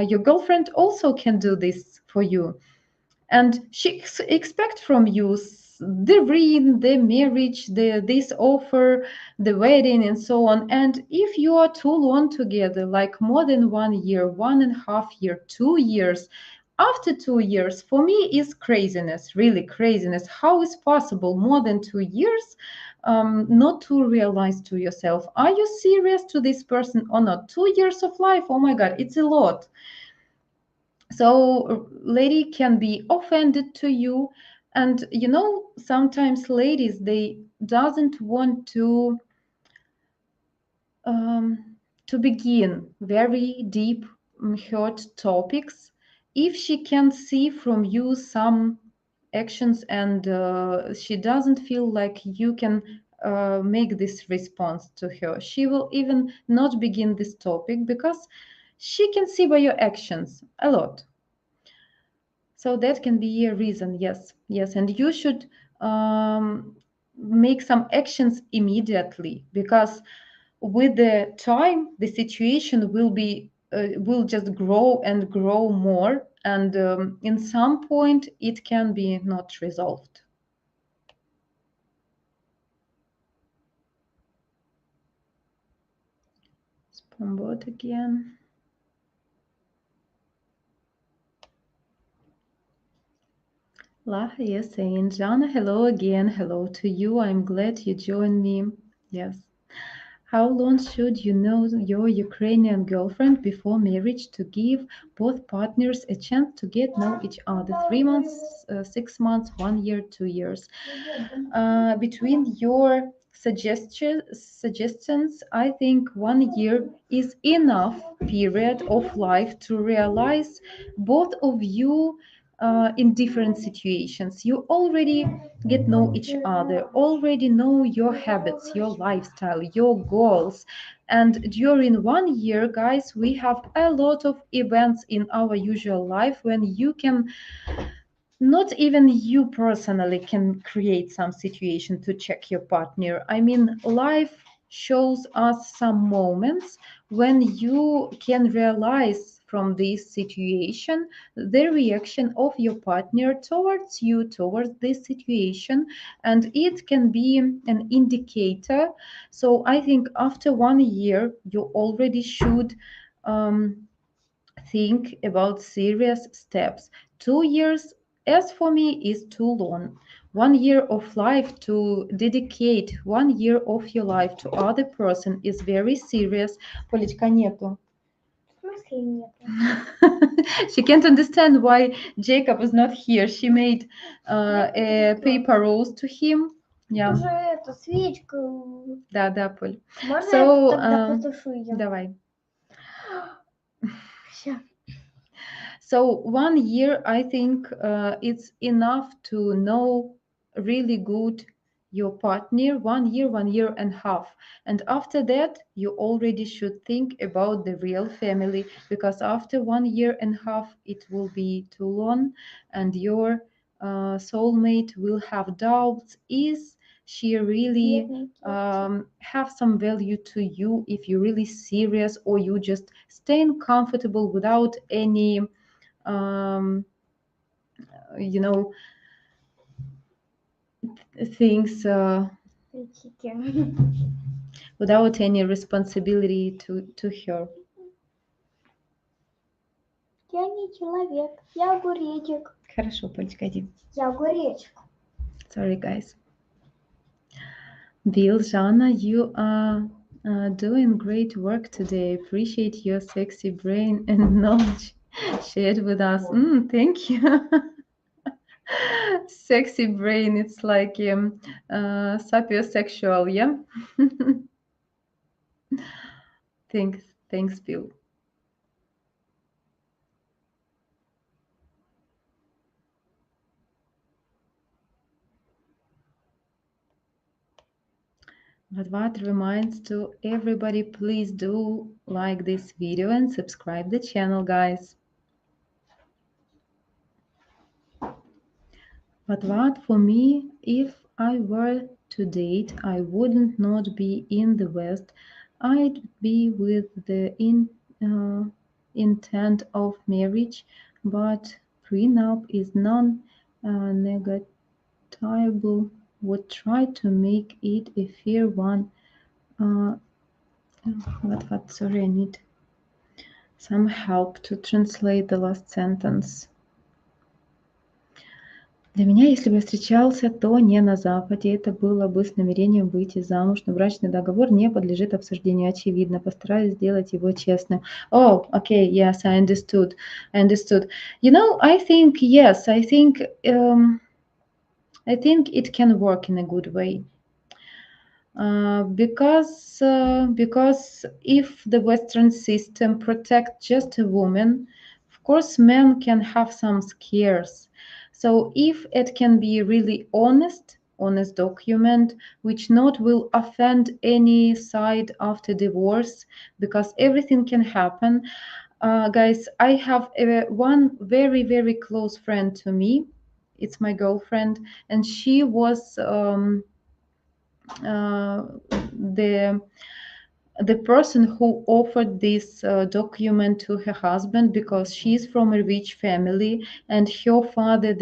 Your girlfriend also can do this for you, and she expect from you the ring, the marriage, this offer, the wedding, and so on. And if you are too long together, like more than 1 year, 1.5 year, 2 years, after 2 years, for me is craziness, really craziness. How is possible more than 2 years not to realize to yourself, are you serious to this person or not? 2 years of life, oh my god, it's a lot. So lady can be offended to you, and sometimes ladies, they doesn't want to begin very deep hurt topics if she can see from you some actions, and she doesn't feel like you can make this response to her. She will even not begin this topic because she can see by your actions a lot. So that can be a reason. Yes, yes. And you should make some actions immediately, because with the time the situation will just grow and grow more, and in some point it can be not resolved. Spam bot again. Laha, yes, saying, Jana, hello again. Hello to you. I'm glad you joined me. Yes. How long should you know your Ukrainian girlfriend before marriage to give both partners a chance to get know each other? 3 months, 6 months, 1 year, 2 years. Between your suggestions, I think 1 year is enough period of life to realize both of you in different situations. You already get know each other, already know your habits, your lifestyle, your goals. And during 1 year, guys, we have a lot of events in our usual life when you can, not even you personally can create some situation to check your partner. I mean, life shows us some moments when you can realize from this situation the reaction of your partner towards you, towards this situation, and it can be an indicator. So I think after 1 year, you already should think about serious steps. 2 years, as for me, is too long. 1 year of life, to dedicate 1 year of your life to other person, is very serious. Полечка нету. В смысле нет? She can't understand why Jacob is not here. She made a paper rose to him. Yeah. Уже эту свечку. Да, да, Поль. Можно So, я тогда потушу ее? давай. Всё. So 1 year, I think it's enough to know really good your partner. 1 year, 1.5 years. And after that, you already should think about the real family, because after 1.5 years, it will be too long, and your soulmate will have doubts. Is she really have some value to you, if you're really serious, or you just staying comfortable without any you know things Критики. without any responsibility to her. Я не человек, я огуречек. Хорошо, Полечка, иди. Я огуречек. Sorry, guys. Bill, Jana, you are doing great work today. Appreciate your sexy brain and knowledge shared with us. Thank you. Sexy brain, it's like sapiosexual, yeah? Thanks, Bill. But what reminds to everybody, please do like this video and subscribe the channel, guys. But what for me, if I were to date, I wouldn't not be in the West. I'd be with the intent of marriage, but prenup is non-negotiable. Would try to make it a fair one. What? Sorry, I need some help to translate the last sentence. Для меня, если бы я встречался, то не на Западе. Это было бы с намерением выйти замуж, но брачный договор не подлежит обсуждению, очевидно. Постараюсь сделать его честным. Oh, okay, yes, I understood. You know, I think, yes, I think it can work in a good way. Because if the Western system protects just a woman, of course, men can have some scares. So if it can be really honest document, which not will offend any side after divorce, because everything can happen. Guys, I have one very, very close friend to me. It's my girlfriend, and she was the person who offered this document to her husband, because she's from a rich family, and her father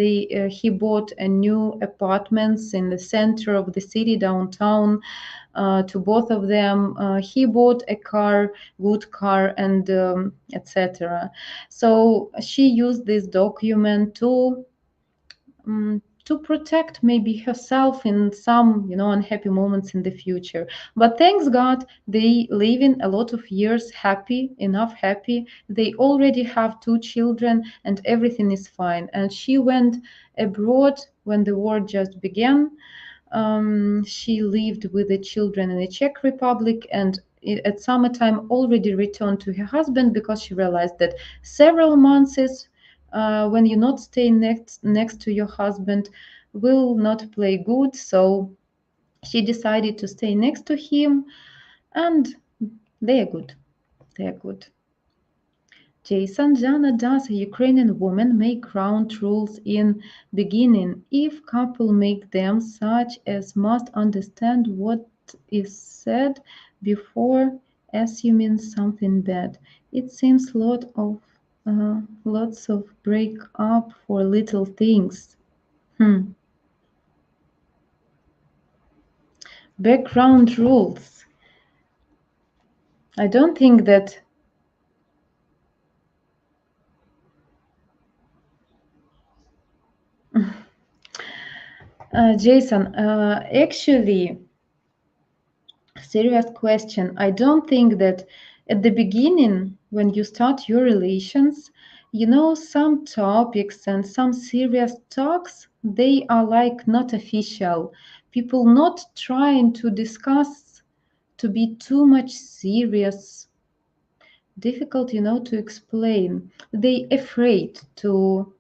he bought a new apartments in the center of the city downtown to both of them. He bought a good car, and etc. So she used this document to protect maybe herself in some unhappy moments in the future. But thanks God, they live in a lot of years happy. They already have 2 children and everything is fine. And she went abroad when the war just began. She lived with the children in the Czech Republic, and at summertime already returned to her husband, because she realized that several months when you not stay next to your husband will not play good. So she decided to stay next to him, and they are good. Jason, Jana, does a Ukrainian woman make ground rules in beginning? If couple make them, such as must understand what is said before assuming something bad. It seems lots of break up for little things. Background rules. I don't think that Jason, actually, serious question. I don't think that at the beginning, when you start your relations, some topics and some serious talks, they are like not official. People not trying to discuss to be too much serious. Difficult, to explain. They afraid to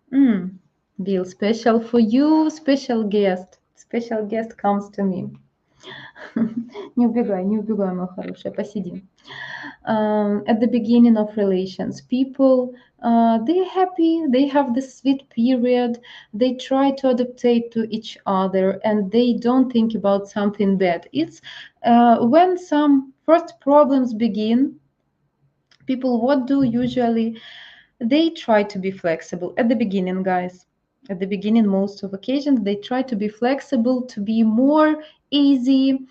Bill, special for you, special guest. Special guest comes to me. Не убегай, моя хорошая, посиди. At the beginning of relations, people, they're happy, they have this sweet period, they try to adaptate to each other, and they don't think about something bad. It's when some first problems begin, people what do usually? They try to be flexible at the beginning, guys. at the beginning, most of occasions, they try to be flexible, to be more easygoing,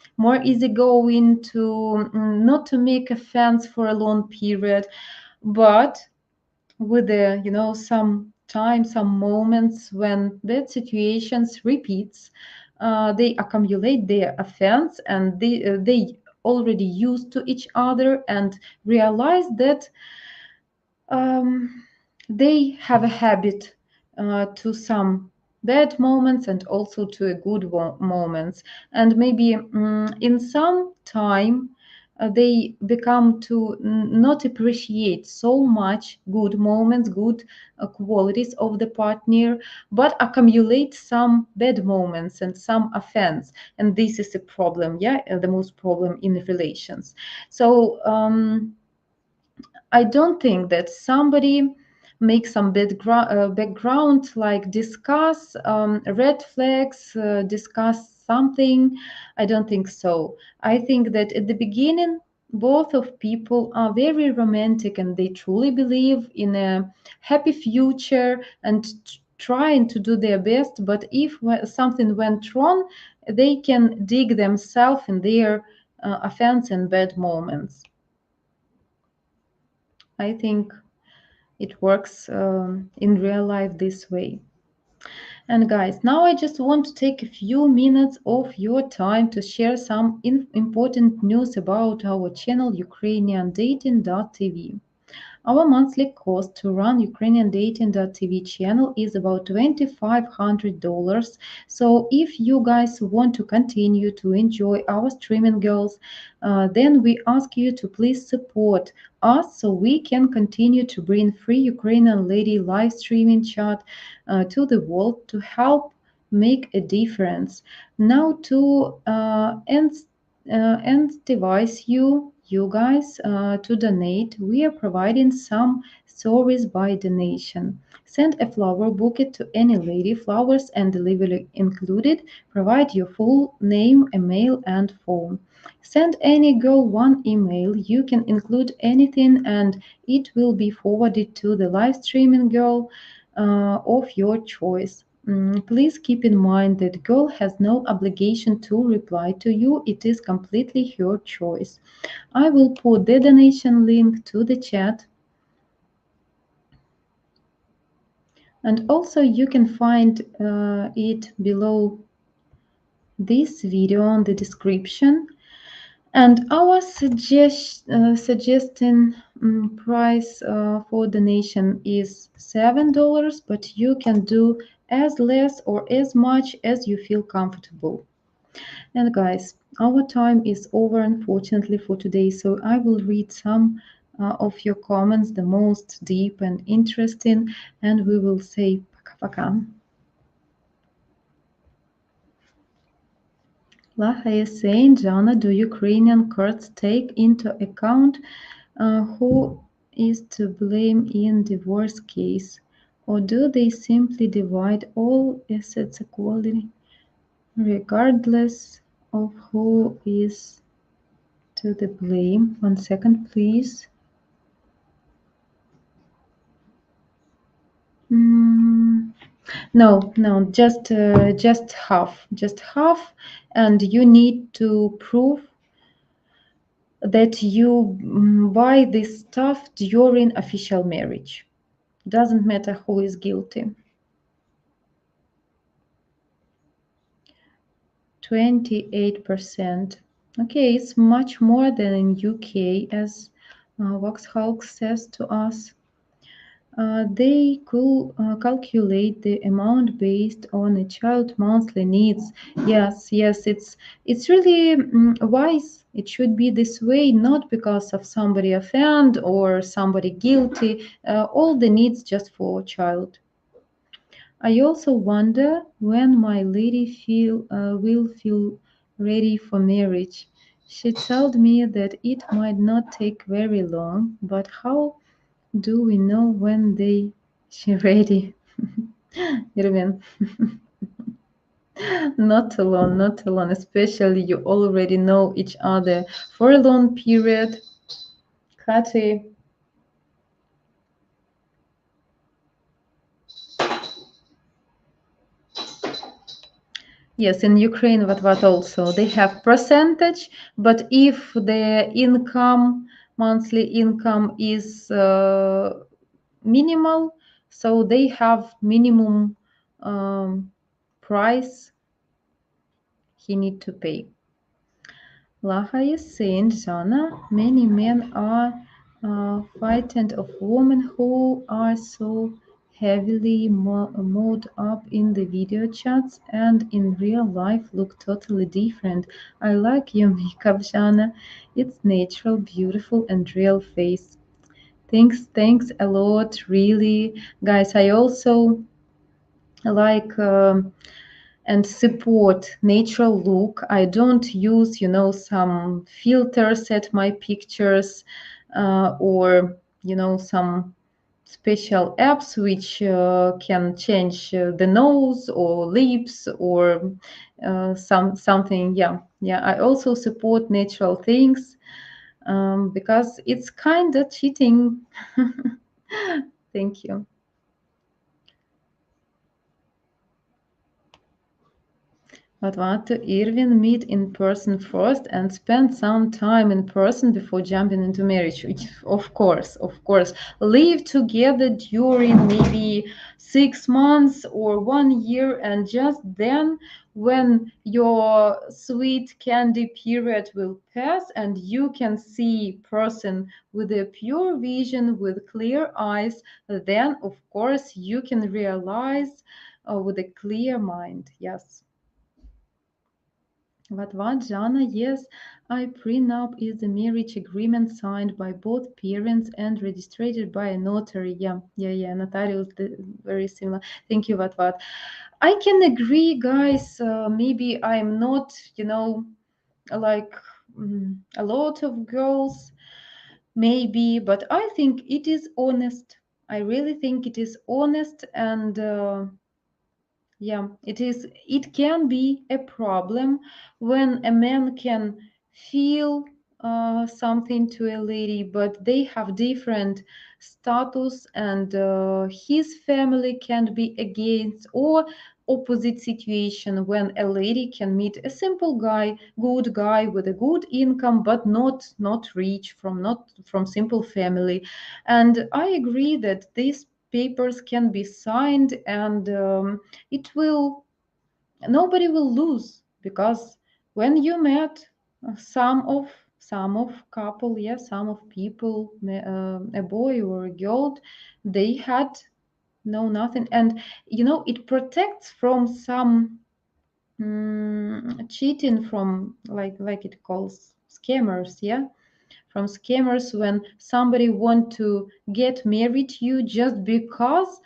to not to make offense for a long period. But with the, some time, some moments when bad situations repeats, they accumulate their offense, and they already used to each other and realize that um, they have a habit to some bad moments and also to a good moments, and maybe in some time they become to not appreciate so much good moments, good qualities of the partner, but accumulate some bad moments and some offense, and this is a problem, yeah, the most problem in relations. So I don't think that somebody make some background, like discuss red flags, discuss something. I don't think so. I think that at the beginning, both of people are very romantic and they truly believe in a happy future and trying to do their best. But if something went wrong, they can dig themselves in their offense and bad moments. I think it works in real life this way. And guys, now I just want to take a few minutes of your time to share some important news about our channel Ukrainian Dating.tv. Our monthly cost to run Ukrainian Dating.tv channel is about $2,500. So if you guys want to continue to enjoy our streaming girls, then we ask you to please support us so we can continue to bring free Ukrainian lady live streaming chat to the world to help make a difference. Now to incentivize you guys to donate, we are providing some service by donation. Send a flower bouquet to any lady, flowers and delivery included. Provide your full name, email, and phone. Send any girl one email. You can include anything, and it will be forwarded to the live streaming girl of your choice. Please keep in mind that girl has no obligation to reply to you. It is completely her choice. I will put the donation link to the chat. And also you can find it below this video on the description. And our suggesting price for donation is $7, but you can do as less or as much as you feel comfortable. And guys, our time is over, unfortunately, for today, so I will read some of your comments, the most deep and interesting, and we will say пока-пока. Laha is saying, Jana, do Ukrainian courts take into account who is to blame in divorce case, or do they simply divide all assets equally, regardless of who is to the blame? 1 second, please. No, just half, and you need to prove that you buy this stuff during official marriage. Doesn't matter who is guilty. 28%. Okay, it's much more than in UK, as Vauxhall says to us. They could calculate the amount based on a child monthly needs. Yes, it's really wise. It should be this way, not because of somebody offend or somebody guilty. All the needs just for a child. I also wonder when my lady will feel ready for marriage. She told me that it might not take very long, but how do we know when she ready? Irvin, not alone, especially you already know each other for a long period. Kati, Yes, in Ukraine, what also they have percentage, but if the income, monthly income is minimal, so they have minimum price he need to pay. Laha is saying, Jana, many men are frightened of women who are so heavily mowed up in the video chats and in real life look totally different. I like your makeup, Jana. It's natural, beautiful, and real face. Thanks a lot, really. Guys, I also like and support natural look. I don't use, some filters at my pictures or, some special apps which can change the nose or lips or something. Yeah. I also support natural things because it's kind of cheating. Thank you. But want to Irvin meet in person first and spend some time in person before jumping into marriage. Of course. Live together during maybe 6 months or 1 year, and just then, when your sweet candy period will pass and you can see person with a pure vision, with clear eyes, then of course you can realize with a clear mind. Yes. What, Jana? Yes, I prenup is a marriage agreement signed by both parents and registered by a notary. Yeah. Notarius, very similar. Thank you, what. I can agree, guys. Maybe I'm not, like a lot of girls, maybe, but I think it is honest. I really think it is honest and. Yeah, it is. It can be a problem when a man can feel something to a lady, but they have different status, and his family can be against, or opposite situation when a lady can meet a simple guy, good guy with a good income, but not rich, not from simple family. And I agree that these papers can be signed, and it will nobody will lose, because when you met some of couple, yeah, some of people, a boy or a girl, they had no nothing, and it protects from some cheating, from like it calls scammers, yeah, from scammers, when somebody want to get married to you just because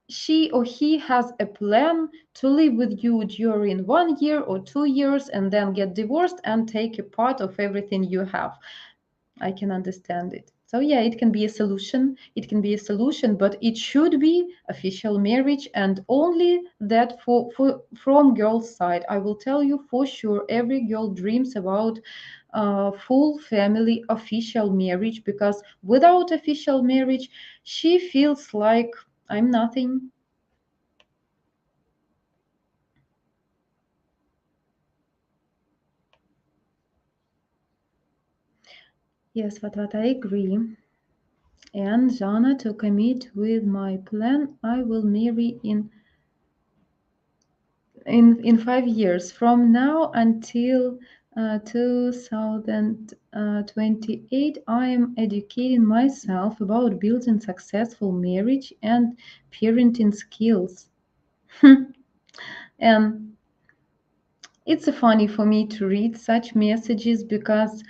she or he has a plan to live with you during 1 year or 2 years and then get divorced and take a part of everything you have. I can understand it. So yeah, it can be a solution. It can be a solution, but it should be official marriage, and only that for from girl's side. I will tell you for sure, every girl dreams about full family official marriage, because without official marriage, she feels like I'm nothing. Yes, what I agree. And Jana, to commit with my plan, I will marry in 5 years from now until 2028. I am educating myself about building successful marriage and parenting skills. And it's funny for me to read such messages, because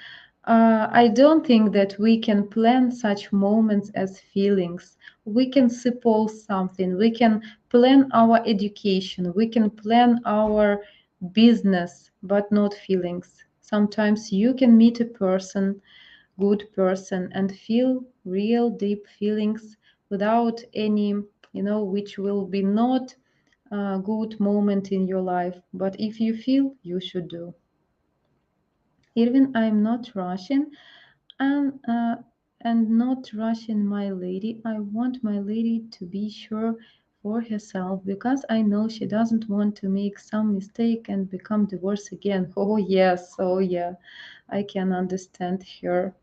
I don't think that we can plan such moments as feelings. We can suppose something, we can plan our education, we can plan our business, but not feelings. Sometimes you can meet a person, good person, and feel real deep feelings without any, which will be not a good moment in your life. But if you feel, you should do. Irvin, I'm not rushing, and not rushing my lady. I want my lady to be sure for herself because I know she doesn't want to make some mistake and become divorced again. Oh yes, oh yeah, I can understand her.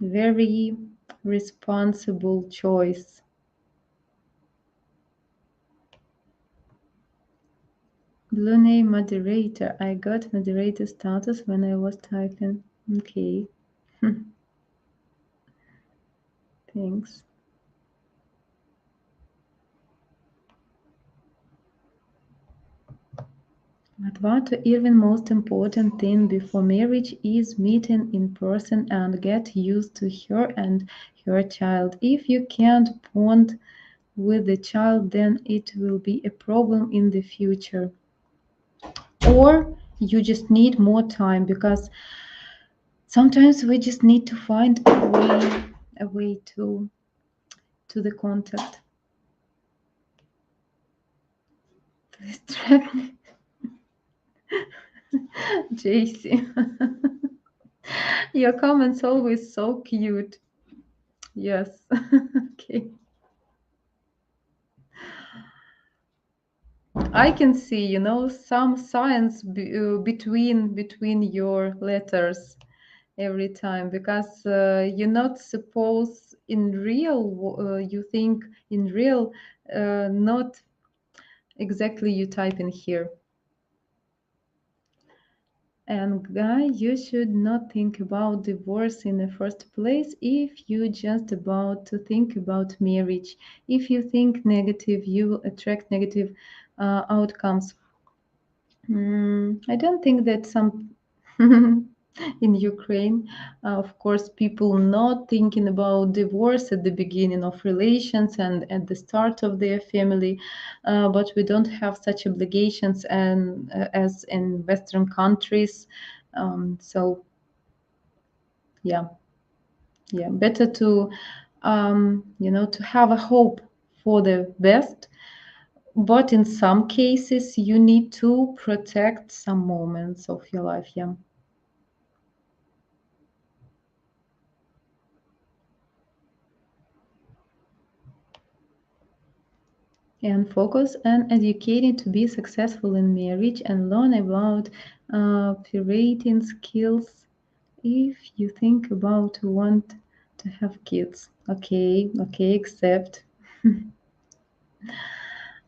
Very responsible choice. Blue name moderator. I got moderator status when I was typing. Okay. Thanks. But what even most important thing before marriage is meeting in person and get used to her and her child. If you can't bond with the child, then it will be a problem in the future. Or you just need more time because sometimes we just need to find a way to the contact. Please track me. JC. Your comments always so cute. Yes. Okay. I can see, some science between your letters every time because you're not supposed in real. You think in real, not exactly you type in here. And guy, you should not think about divorce in the first place if you just about to think about marriage. If you think negative, you will attract negative outcomes. I don't think that some in Ukraine, of course, people not thinking about divorce at the beginning of relations and at the start of their family, but we don't have such obligations and as in Western countries. So yeah, yeah, better to to have a hope for the best. But in some cases, you need to protect some moments of your life. Yeah. And focus on educating to be successful in marriage and learn about parenting skills if you think about want to have kids. Okay, okay, accept.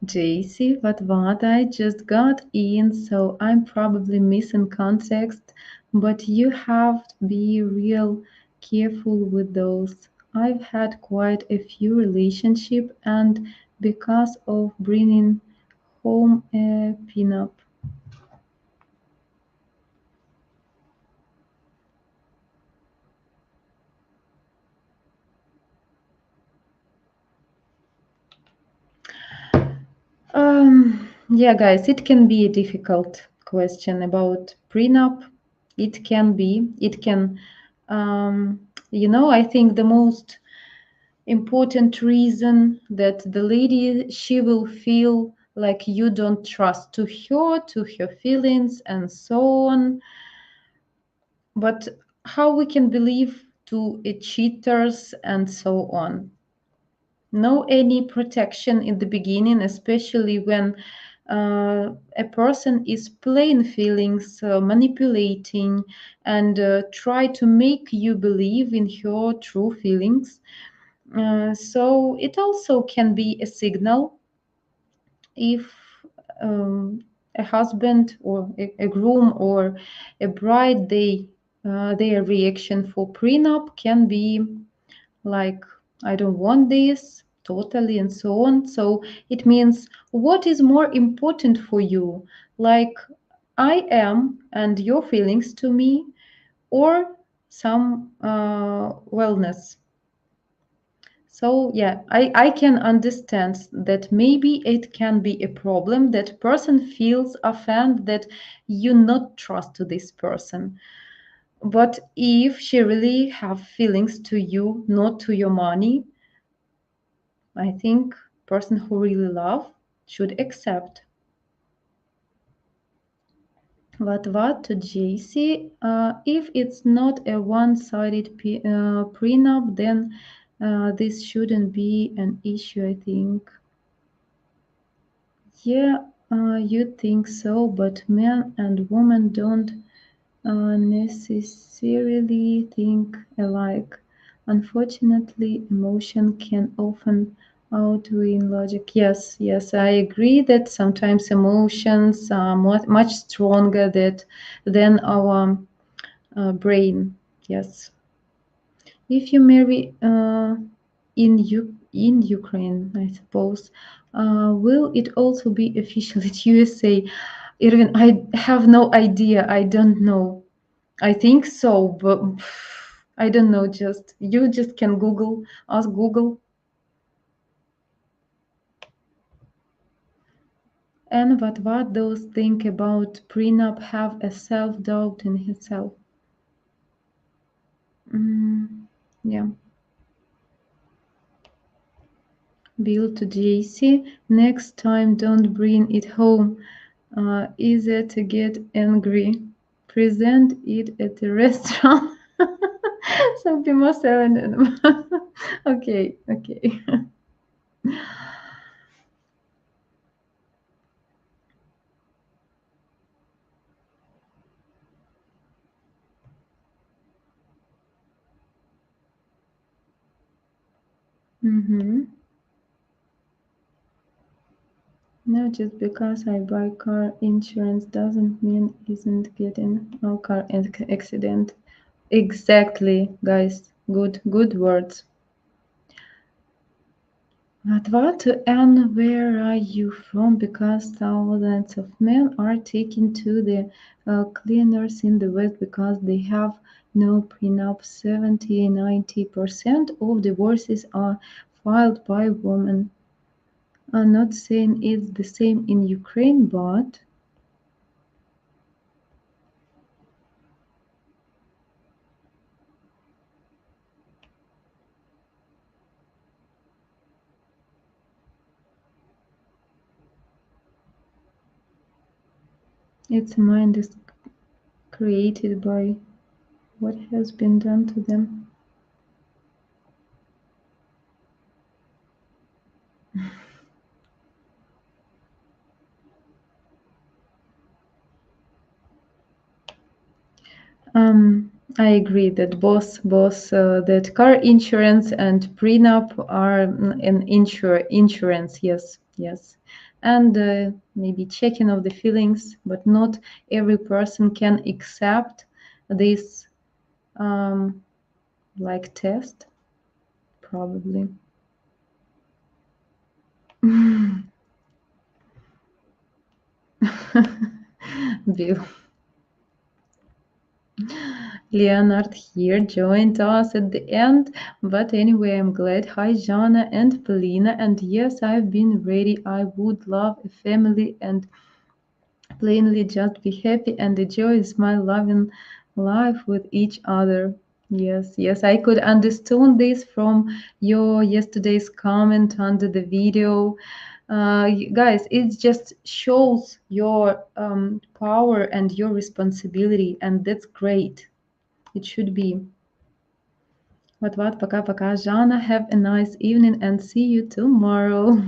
JC, but what I just got in, so I'm probably missing context, but you have to be real careful with those. I've had quite a few relationship and because of bringing home a pinup. Yeah, guys, it can be a difficult question about prenup. It can be. It can. I think the most important reason that the lady she will feel like you don't trust to her feelings and so on. But how we can believe to a cheaters and so on? No any protection in the beginning, especially when a person is playing feelings, manipulating, and try to make you believe in your true feelings. So it also can be a signal if a husband or a groom or a bride, their reaction for prenup can be like, I don't want this totally, and so on. So it means what is more important for you, like I am and your feelings to me, or some wellness. So yeah, I can understand that maybe it can be a problem that person feels offended that you not trust to this person. But if she really have feelings to you, not to your money, I think person who really love should accept. But what to JC? If it's not a one-sided prenup, then this shouldn't be an issue, I think. Yeah, you think so, but men and women don't necessarily think alike. Unfortunately, emotion can often outweigh logic. Yes, yes, I agree that sometimes emotions are much stronger than our brain. Yes. If you marry in Ukraine, I suppose, will it also be official at USA? Irvin, I have no idea. I don't know. I think so, but I don't know. Just you just can Google, ask Google. And what those think about prenup have a self doubt in himself. Yeah. Bill to JC. Next time, don't bring it home. Easy to get angry. Present it at the restaurant. Some people selling it. Okay, okay. Mm-hmm. No, just because I buy car insurance doesn't mean isn't getting no car accident. Exactly, guys. Good words. But what and where are you from? Because thousands of men are taken to the cleaners in the West because they have no prenup. 70-90% of divorces are filed by women. I'm not saying it's the same in Ukraine, but its mind is created by what has been done to them. I agree that both that car insurance and prenup are an insurance. Yes, yes, and maybe checking of the feelings, but not every person can accept this um, like test. Probably. Bill. Leonard here joined us at the end, but anyway, I'm glad. Hi, Jana and Polina. And yes, I've been ready. I would love a family and plainly just be happy and enjoy my loving life with each other. Yes, yes, I could understand this from your yesterday's comment under the video. Guys, it just shows your power and your responsibility, and that's great. It should be. What, пока-пока, Jana. Have a nice evening and see you tomorrow.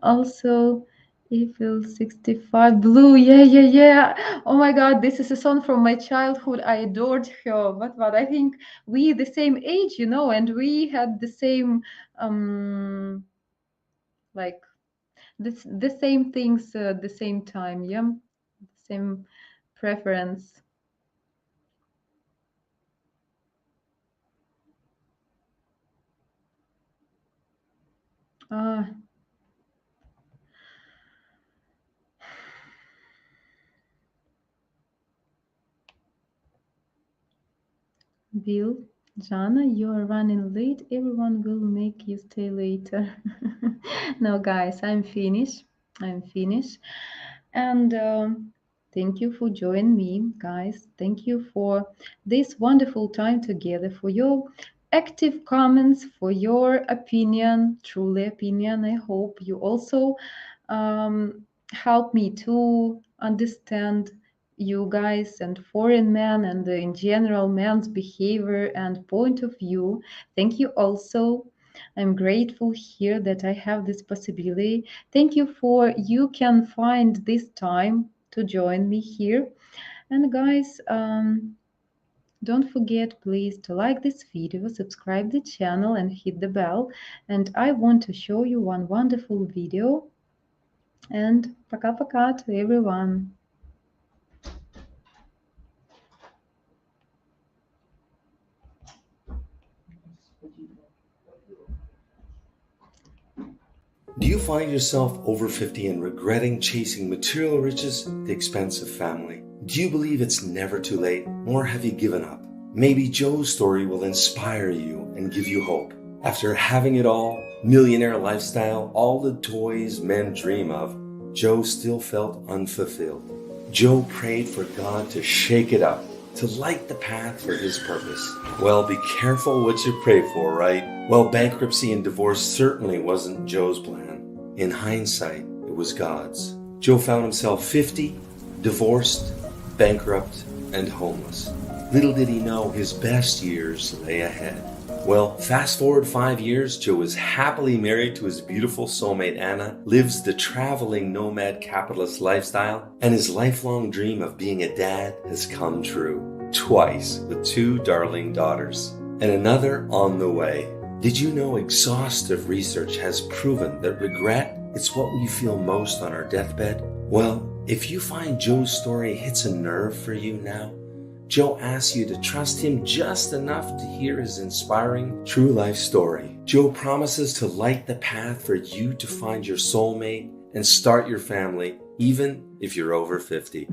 Also, Eiffel 65 Blue. Yeah, yeah, yeah. Oh my God, this is a song from my childhood. I adored her. What? I think we the same age, and we had the same like the same things at the same time. Yeah, same preference. Ah, Bill, Jana, you are running late. Everyone will make you stay later. No, guys, I'm finished. I'm finished. And thank you for joining me, guys. Thank you for this wonderful time together, for your active comments, for your opinion, truly opinion. I hope you also help me to understand you guys and foreign men and in general men's behavior and point of view. Thank you also. I'm grateful here that I have this possibility. Thank you for you can find this time to join me here. And guys, don't forget please to like this video, subscribe the channel and hit the bell. And I want to show you one wonderful video. And пока-пока to everyone. Do you find yourself over 50 and regretting chasing material riches at the expense of family? Do you believe it's never too late, or have you given up? Maybe Joe's story will inspire you and give you hope. After having it all, millionaire lifestyle, all the toys men dream of, Joe still felt unfulfilled. Joe prayed for God to shake it up, to light the path for his purpose. Well, be careful what you pray for, right? Well, bankruptcy and divorce certainly wasn't Joe's plan. In hindsight, it was God's. Joe found himself 50, divorced, bankrupt, and homeless. Little did he know his best years lay ahead. Well, fast forward 5 years, Joe is happily married to his beautiful soulmate Anna, lives the traveling nomad capitalist lifestyle, and his lifelong dream of being a dad has come true. Twice, with 2 darling daughters, and another on the way. Did you know exhaustive research has proven that regret is what we feel most on our deathbed? Well, if you find Joe's story hits a nerve for you now, Joe asks you to trust him just enough to hear his inspiring true life story. Joe promises to light the path for you to find your soulmate and start your family, even if you're over 50.